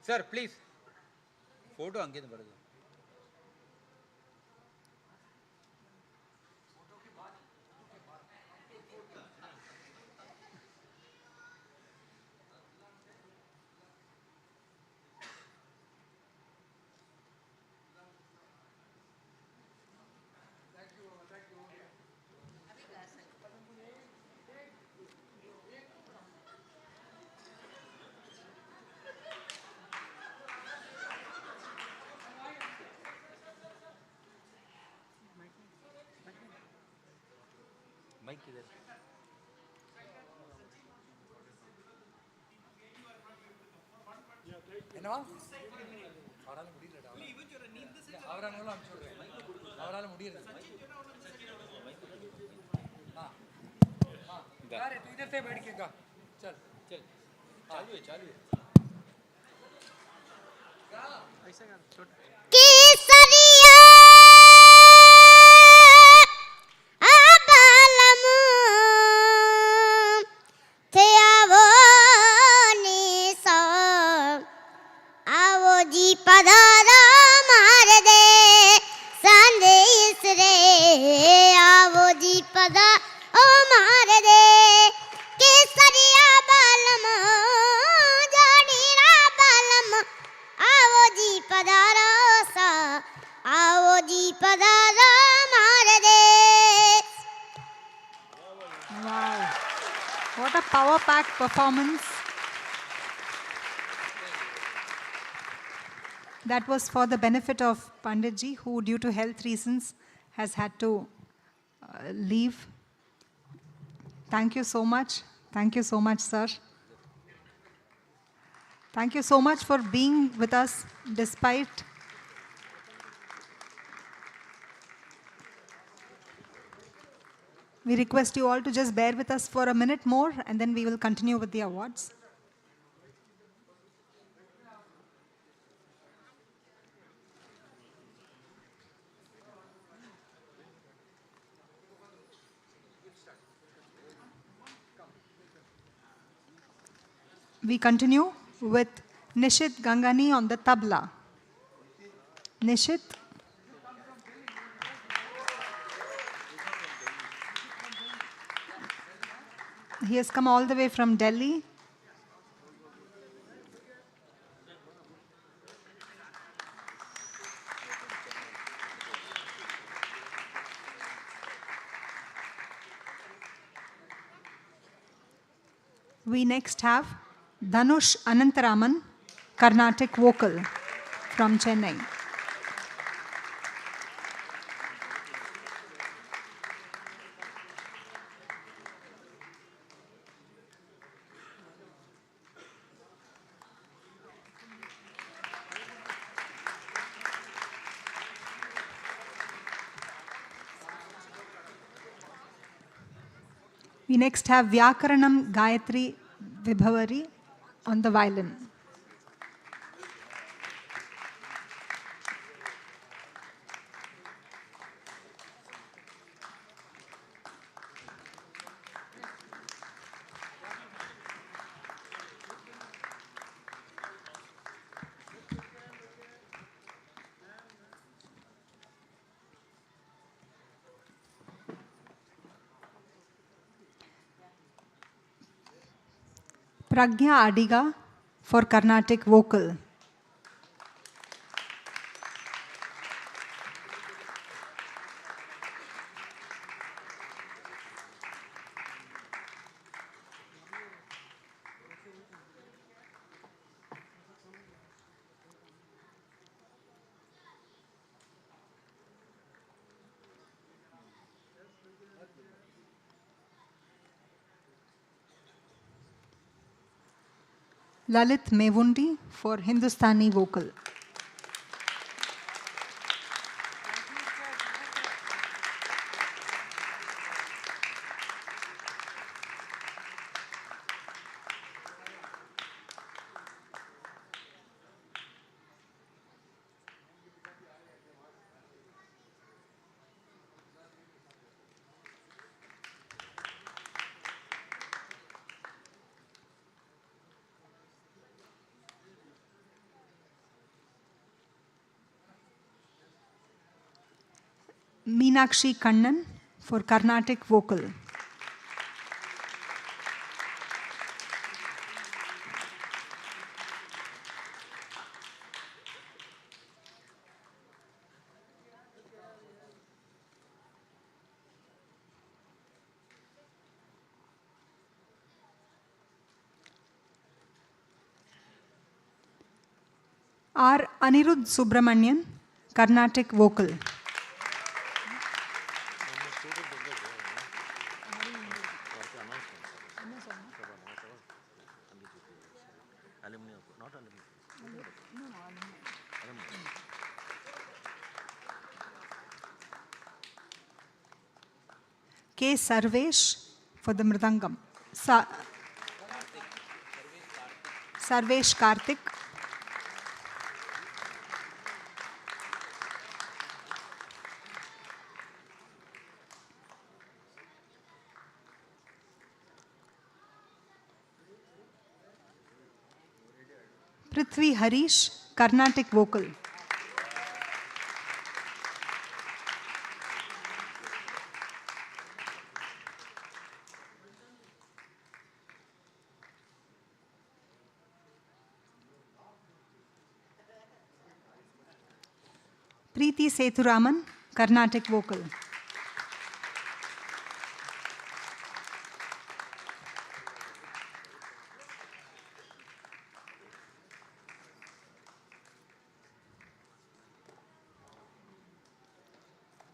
Sir, please. Photo Ankit बरदो. Mic किधर? என்னவா அவரால முடியலடா அவரால நான் சொல்றேன் அவரால முடியல यार तू इधर से बैठ के गा चल चल. चालू है. ऐसा गा छोटा. केसरिया आबालमु थे आवो निसा आवो जी पधारा मार दे संदेश रे आवो जी पधा ओ मार दे केसरिया बालम जोड़ीरा बालम आवो जी पधारो सा आओ जी पधारो मार दे. Wow. What a power-packed performance. That was for the benefit of Panditji, who due to health reasons has had to leave. Thank you so much. Thank you so much, sir. Thank you so much for being with us despite we request you all to just bear with us for a minute more and then we will continue with the awards. We continue with Nishit Gangani on the tabla. Nishit. He has come all the way from Delhi. We next have Dhanush Anantaraman, Carnatic vocal from Chennai. We next have Vyakaranam Gayatri Vibhavari on the violin. Pragya Adiga for Carnatic vocal. Lalit Mevundi for Hindustani vocal. Meenakshi Kannan for Carnatic vocal. R. Anirudh Subramanian, Carnatic vocal. K. Sarvesh for the Mridangam. Sarvesh Karthik. Prithvi Harish, Carnatic vocal. Preeti Sethuraman, Carnatic vocal.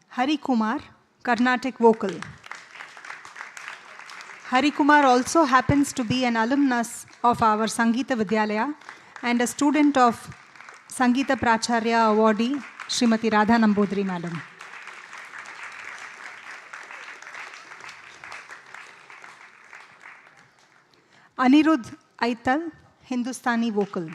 Hari Kumar, Carnatic vocal. Hari Kumar also happens to be an alumnus of our Sangeeta Vidyalaya and a student of Sangeetha Pracharya awardee, Srimati Radha Nambudri Madam. Anirudh Aital, Hindustani vocal.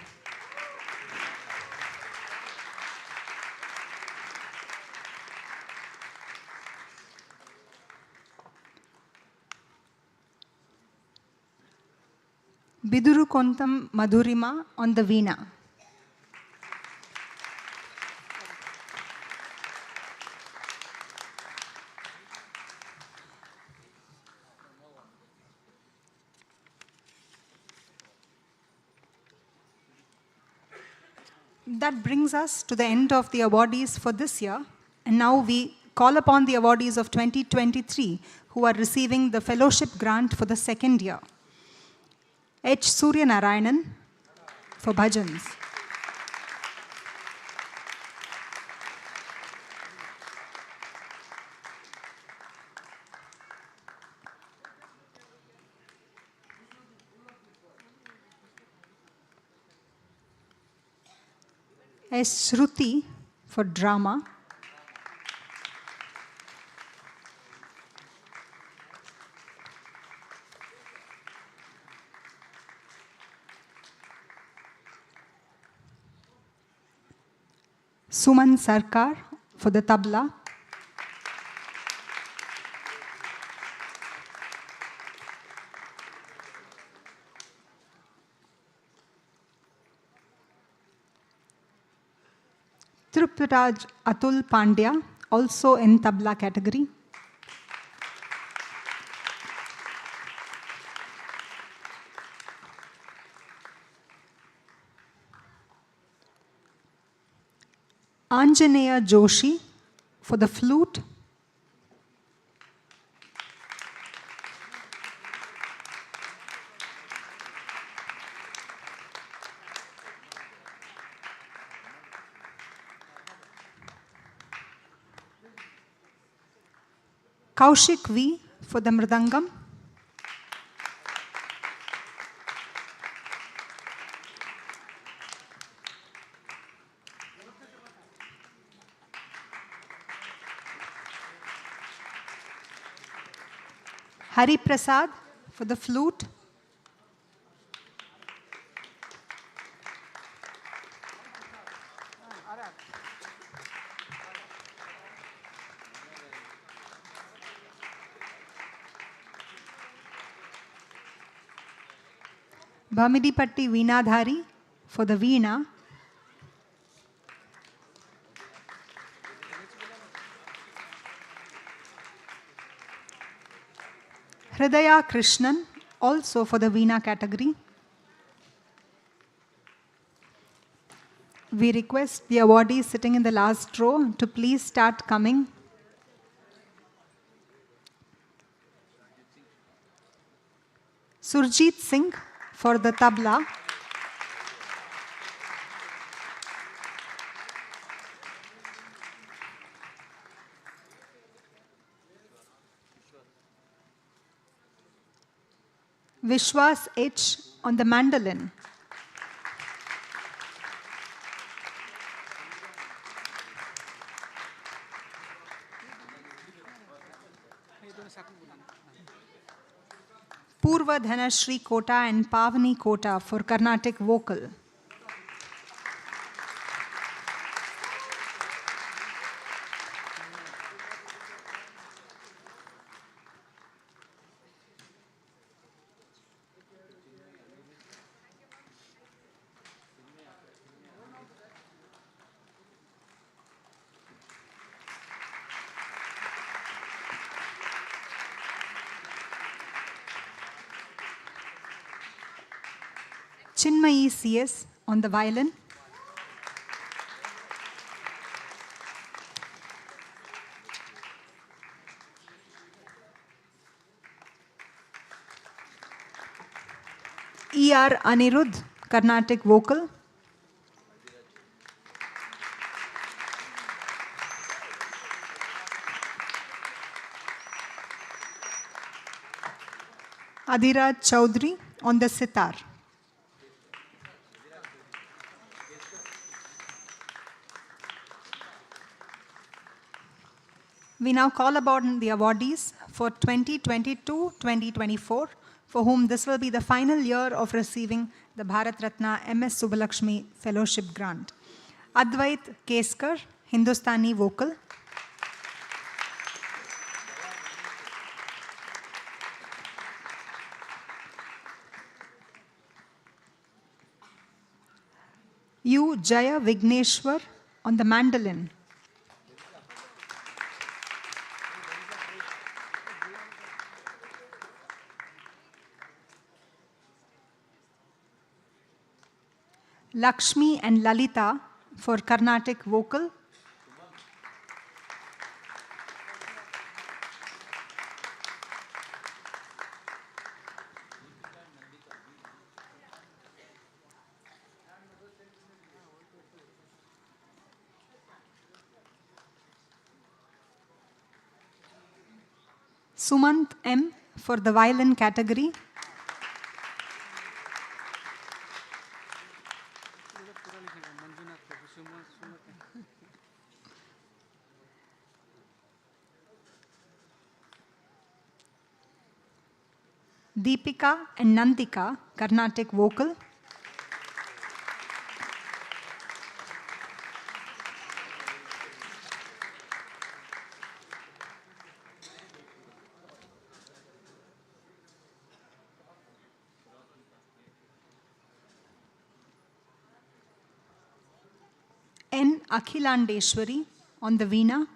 Biduru Kontam Madhurima on the veena. That brings us to the end of the awardees for this year. And now we call upon the awardees of 2023 who are receiving the fellowship grant for the second year. H. Surya Narayanan for bhajans. S. Shruti for drama. Suman Sarkar for the tabla. Tripuraj Atul Pandya, also in tabla category. Anjaneya Joshi for the flute. Kaushik V for the mridangam. Hari Prasad for the flute. Bhamidipatti Veenadhari for the veena. Hridaya Krishnan also for the veena category. We request the awardees sitting in the last row to please start coming. Surjit Singh for the tabla. Vishwas H on the mandolin. Purva Dhanashri Kota and Pavani Kota for Carnatic vocal. Chinmayi CS on the violin. E.R. Anirudh, Carnatic vocal. Adhiraj Chaudhary on the sitar. We now call upon the awardees for 2022-2024, for whom this will be the final year of receiving the Bharat Ratna MS Subbulakshmi Fellowship Grant. Advait Keskar, Hindustani vocal. U. Jaya Vigneshwar on the mandolin. Lakshmi and Lalita for Carnatic vocal. Sumant M for the violin category. Deepika and Nandika, Carnatic vocal. N. Akhilandeshwari on the veena.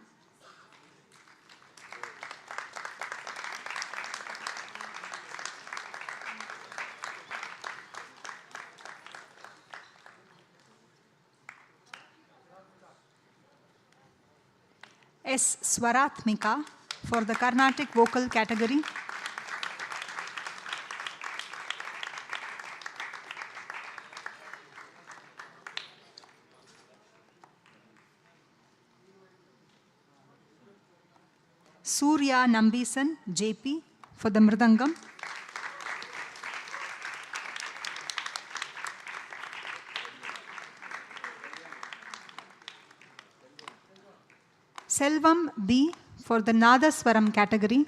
S. Swaratmika for the Carnatic vocal category. Surya Nambisan, JP for the mridangam. Selvam B for the Nadaswaram category.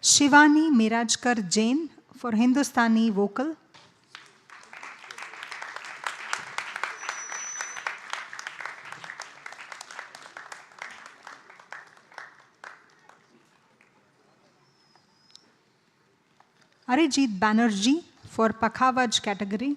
Shivani Mirajkar Jain for Hindustani vocal. Arijit Banerjee for Pakhavaj category.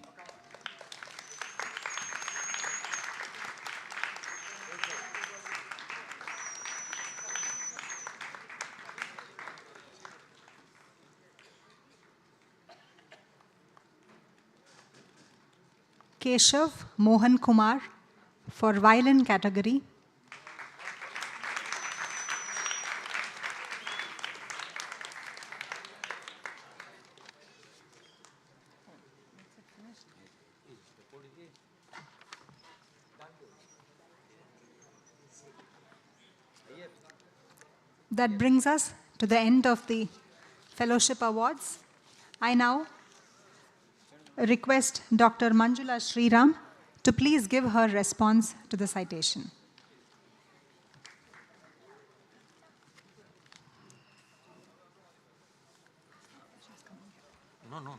Keshav Mohan Kumar for violin category. That brings us to the end of the Fellowship Awards. I now request Dr. Manjula Sriram to please give her response to the citation. No.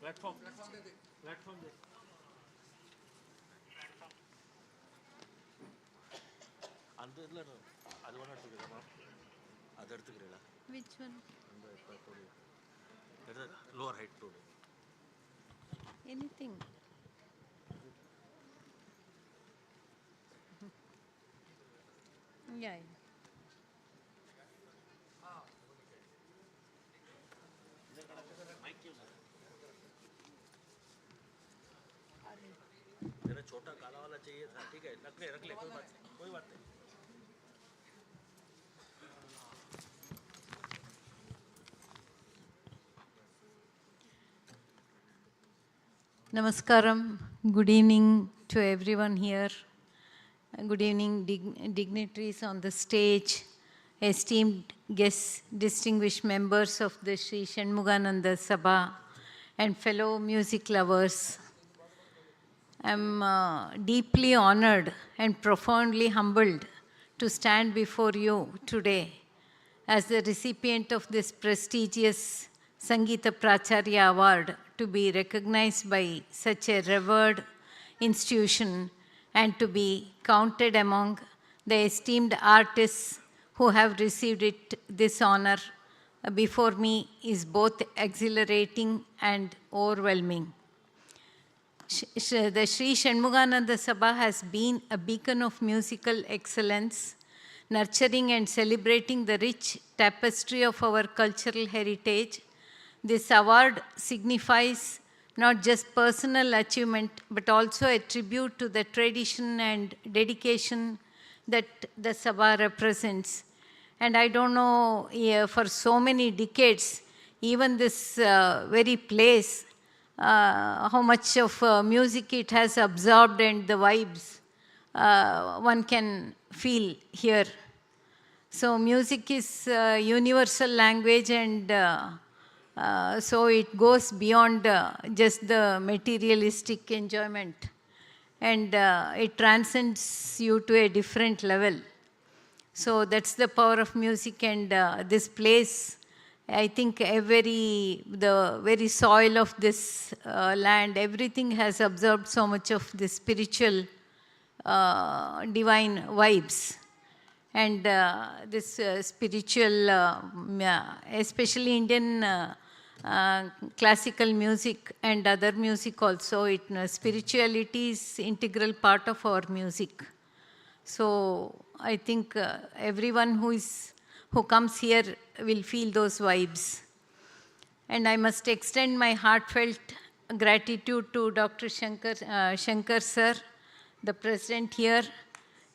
Platform. Which one? Lower height too. Anything. Yeah. मेरा छोटा काला वाला चाहिए था, ठीक है, रख ले, कोई बात नहीं. Namaskaram. Good evening to everyone here. Good evening, dignitaries on the stage, esteemed guests, distinguished members of the Sri Shanmukhananda Sabha, and fellow music lovers. I'm deeply honored and profoundly humbled to stand before you today as the recipient of this prestigious Sangeetha Pracharya Award, to be recognized by such a revered institution and to be counted among the esteemed artists who have received this honor before me is both exhilarating and overwhelming. The Sri Shanmukhananda Sabha has been a beacon of musical excellence, nurturing and celebrating the rich tapestry of our cultural heritage. This award signifies not just personal achievement, but also a tribute to the tradition and dedication that the Sabha represents. And I don't know, for so many decades, even this very place, how much of music it has absorbed and the vibes one can feel here. So music is a universal language, and so it goes beyond just the materialistic enjoyment, and it transcends you to a different level. So that's the power of music, and this place, I think the very soil of this land, everything has absorbed so much of the spiritual divine vibes. And this spiritual, especially Indian classical music and other music also, spirituality is integral part of our music. So I think everyone who comes here will feel those vibes. And I must extend my heartfelt gratitude to Dr. Shankar sir, the president here,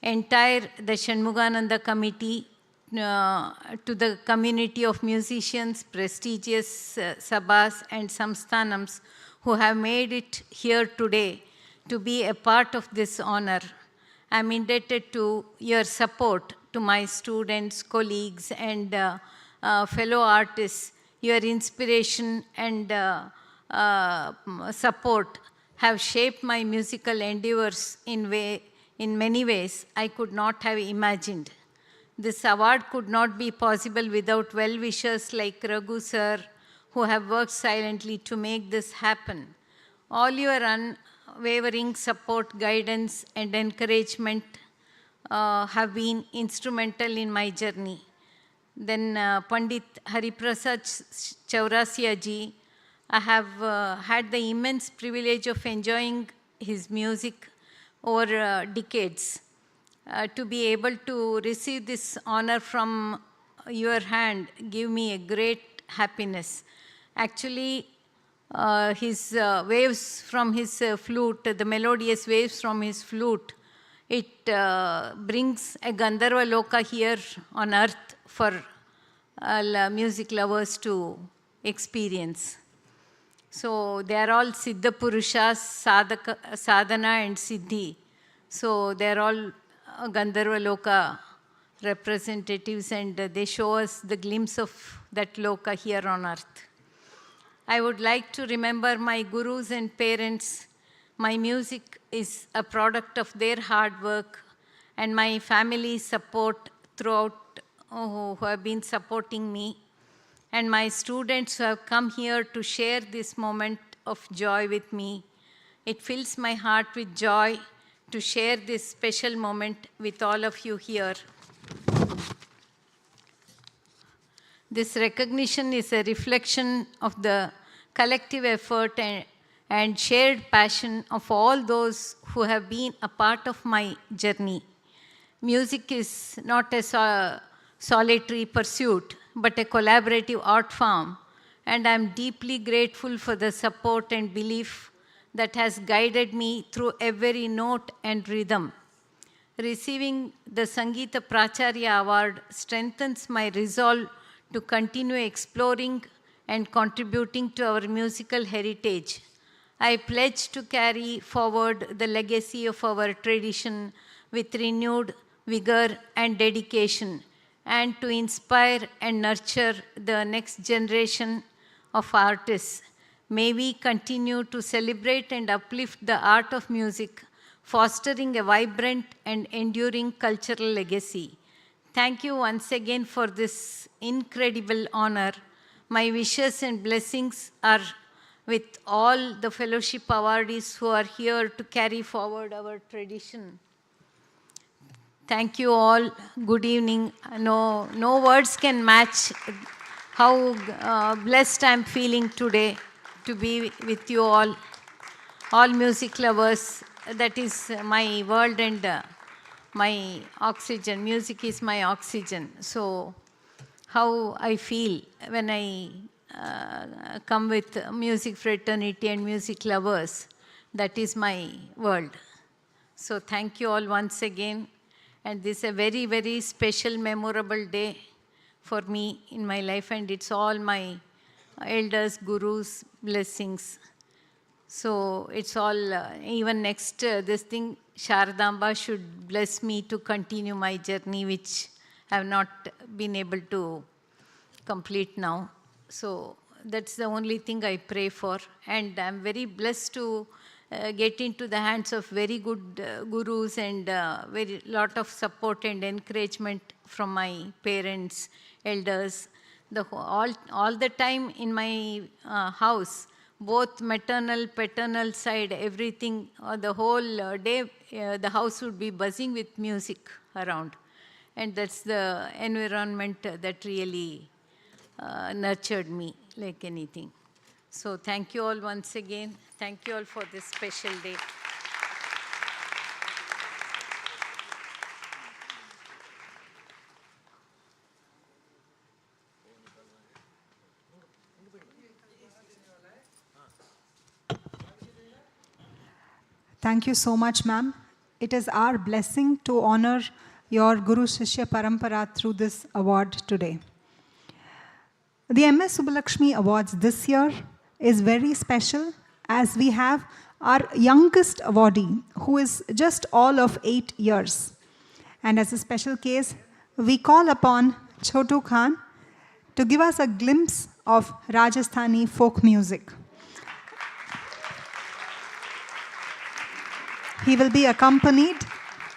the Shanmukhananda committee, to the community of musicians, prestigious sabhas and samsthanams who have made it here today to be a part of this honor. I'm indebted to your support, to my students, colleagues, and fellow artists. Your inspiration and support have shaped my musical endeavors in many ways I could not have imagined. This award could not be possible without well-wishers like Raghu sir, who have worked silently to make this happen. All your unwavering support, guidance, and encouragement have been instrumental in my journey. Then Pandit Hariprasad Chaurasia ji, I have had the immense privilege of enjoying his music over decades. To be able to receive this honor from your hand give me a great happiness. Actually, his waves from his flute, the melodious waves from his flute, it brings a Gandharva Loka here on earth for all music lovers to experience. So they are all Siddha Purushas, Sadhana and Siddhi. So they are all Gandharva Loka representatives, and they show us the glimpse of that Loka here on earth. I would like to remember my gurus and parents. My music is a product of their hard work, and my family support throughout, who have been supporting me, and my students who have come here to share this moment of joy with me. It fills my heart with joy to share this special moment with all of you here. This recognition is a reflection of the collective effort and shared passion of all those who have been a part of my journey. Music is not a solitary pursuit, but a collaborative art form, and I am deeply grateful for the support and belief that has guided me through every note and rhythm. Receiving the Sangeetha Pracharya Award strengthens my resolve to continue exploring and contributing to our musical heritage. I pledge to carry forward the legacy of our tradition with renewed vigor and dedication, and to inspire and nurture the next generation of artists. May we continue to celebrate and uplift the art of music, fostering a vibrant and enduring cultural legacy. Thank you once again for this incredible honor. My wishes and blessings are with all the fellowship awardees who are here to carry forward our tradition. Thank you all. Good evening. No words can match how blessed I'm feeling today to be with you all music lovers. That is my world and my oxygen. Music is my oxygen. So how I feel when I come with music fraternity and music lovers, that is my world. So thank you all once again. And this is a very, very special, memorable day for me in my life, and it's all my elders, gurus, blessings. So it's all, even next, this thing, Sharadamba should bless me to continue my journey, which I have not been able to complete now. So that's the only thing I pray for. And I'm very blessed to get into the hands of very good gurus and very lot of support and encouragement from my parents, elders. All the time in my house, both maternal, paternal side, everything, the whole day, the house would be buzzing with music around. And that's the environment that really nurtured me like anything. So thank you all once again. Thank you all for this special day. Thank you so much, ma'am. It is our blessing to honor your Guru Shishya Parampara through this award today. The MS Subbulakshmi Awards this year is very special, as we have our youngest awardee, who is just all of 8 years. And as a special case, we call upon Chotu Khan to give us a glimpse of Rajasthani folk music. He will be accompanied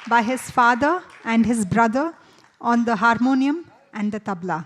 by his father and his brother on the harmonium and the tabla.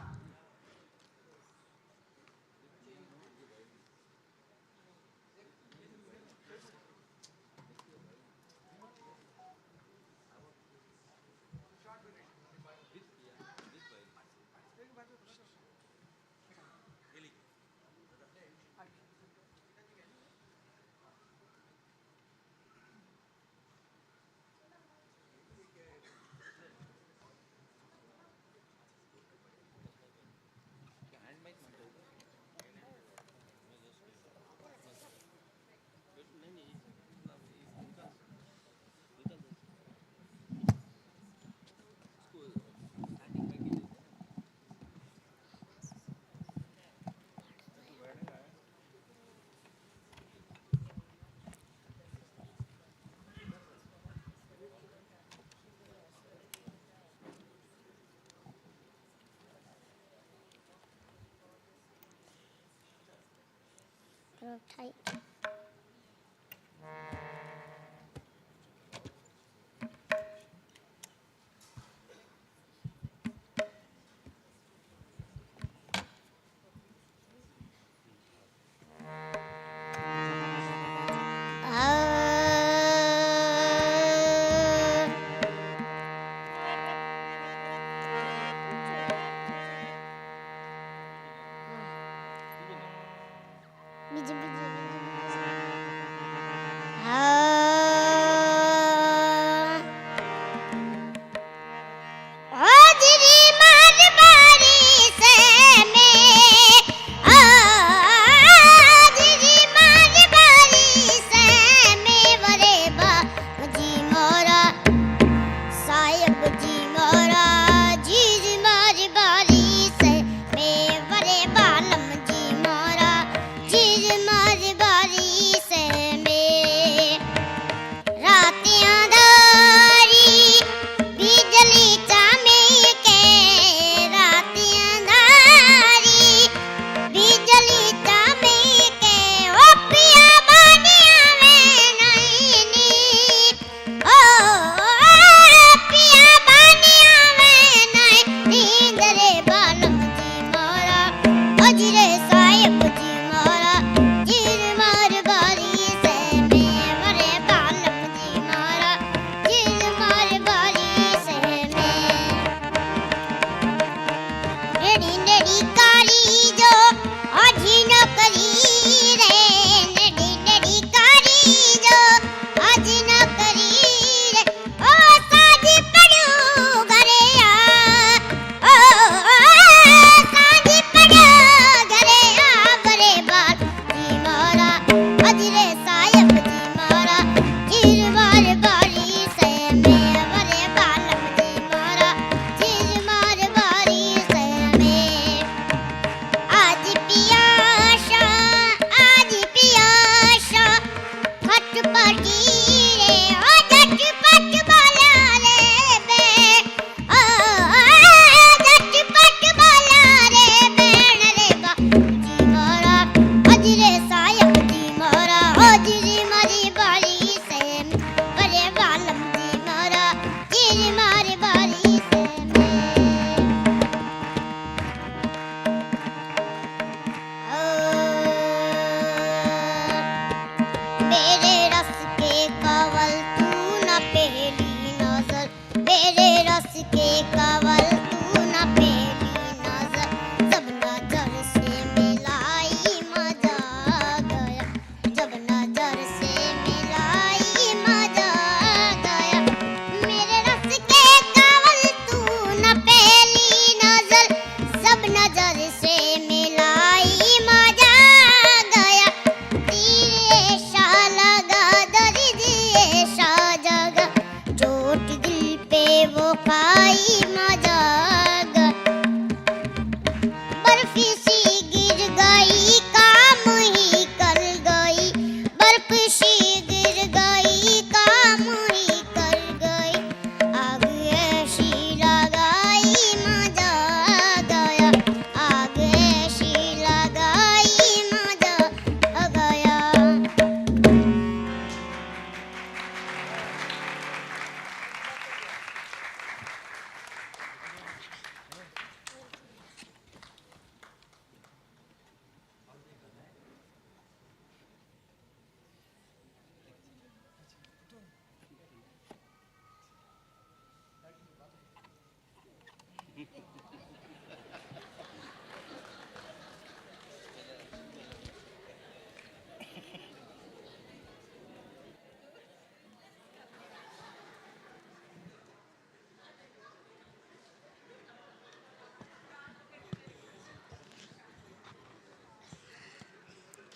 Mari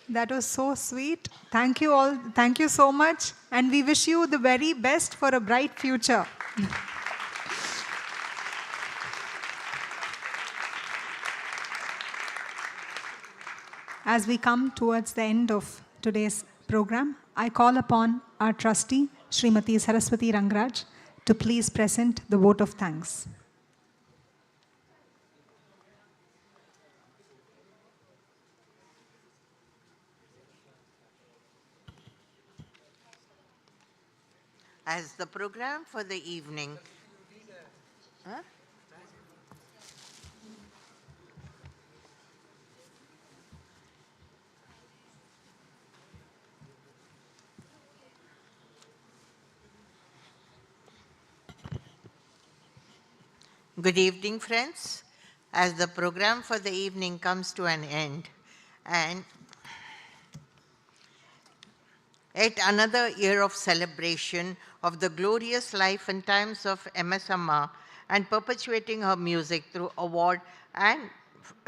That was so sweet. Thank you all. Thank you so much. And we wish you the very best for a bright future. As we come towards the end of today's program, I call upon our trustee, Srimati Saraswati Rangraj, to please present the vote of thanks. As the program for the evening. Huh? Good evening, friends. As the program for the evening comes to an end, and yet another year of celebration of the glorious life and times of MS Amma and perpetuating her music through award and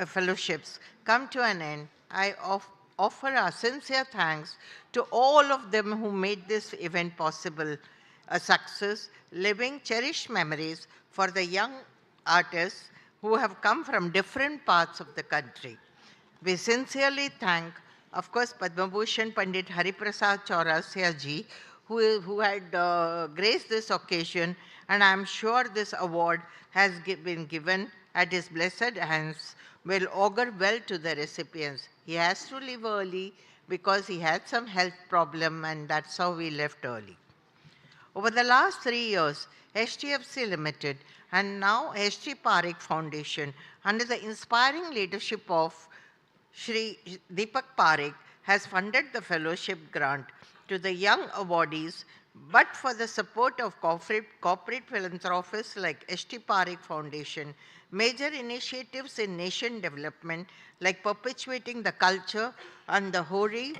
fellowships come to an end, I offer our sincere thanks to all of them who made this event possible, a success, living cherished memories for the young artists who have come from different parts of the country. We sincerely thank, of course, Padma Bhushan Pandit Hariprasad Chaurasia ji, who had graced this occasion, and I am sure this award has been given at his blessed hands will augur well to the recipients. He has to leave early because he had some health problem, and that's how we left early. Over the last 3 years, HDFC Limited and now HT Parekh Foundation, under the inspiring leadership of Shri Deepak Parekh, has funded the fellowship grant to the young awardees, but for the support of corporate philanthropists like HT Parekh Foundation, major initiatives in nation development like perpetuating the culture and the hoary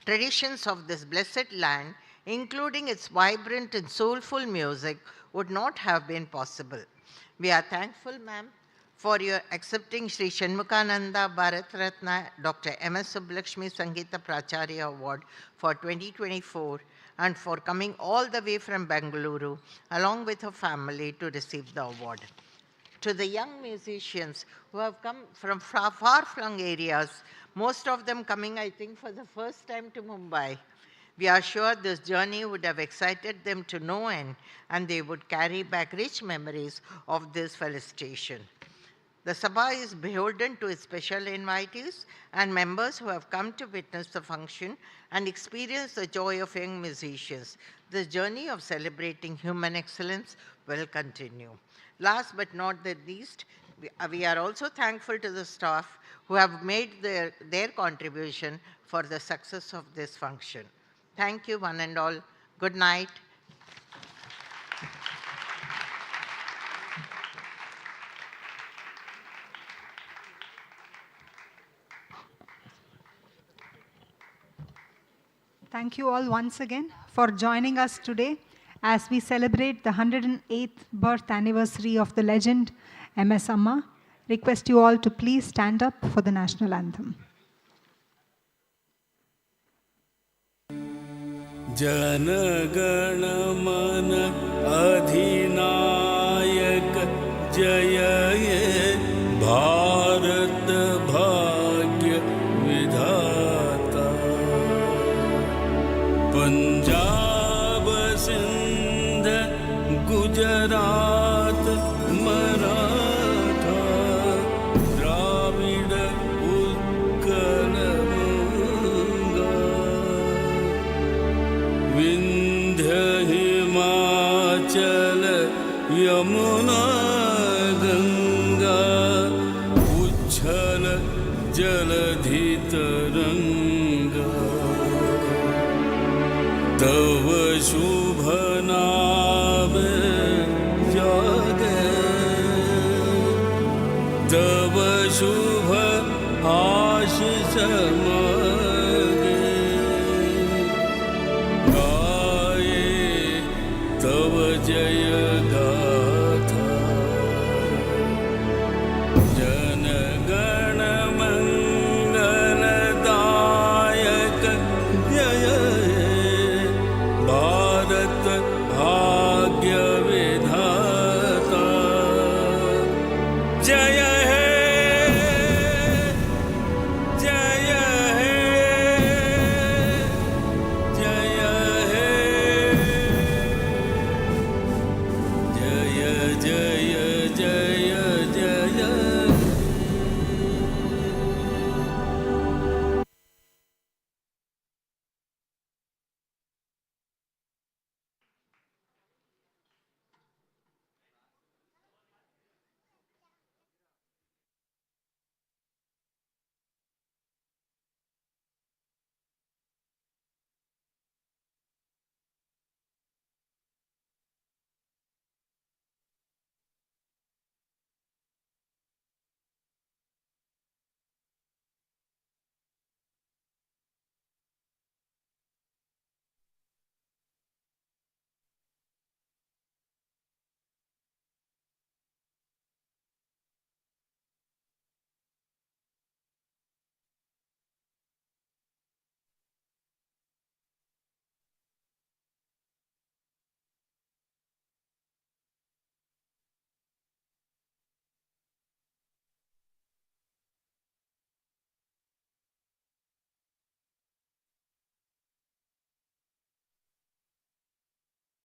traditions of this blessed land, including its vibrant and soulful music, would not have been possible. We are thankful, ma'am, for your accepting Sri Shanmukhananda Bharat Ratna Dr. M.S. Subbulakshmi Sangeetha Pracharya Award for 2024 and for coming all the way from Bengaluru along with her family to receive the award. To the young musicians who have come from far-flung areas, most of them coming, I think, for the first time to Mumbai, we are sure this journey would have excited them to no end, and they would carry back rich memories of this felicitation. The Sabha is beholden to its special invitees and members who have come to witness the function and experience the joy of young musicians. This journey of celebrating human excellence will continue. Last but not the least, we are also thankful to the staff who have made their contribution for the success of this function. Thank you, one and all. Good night. Thank you all once again for joining us today as we celebrate the 108th birth anniversary of the legend MS Amma. Request you all to please stand up for the national anthem. Jana Gana मन अधिनायक जय हे भारत भाग्य विधाता पंजाब सिंध गुजरात मराठा द्राविड उत्कल विंध्य हिमाचल यमुना गंगा उच्छल जलधि तरंगा तव शुभ नाम जागे तव शुभ आशीष जय गाथा जय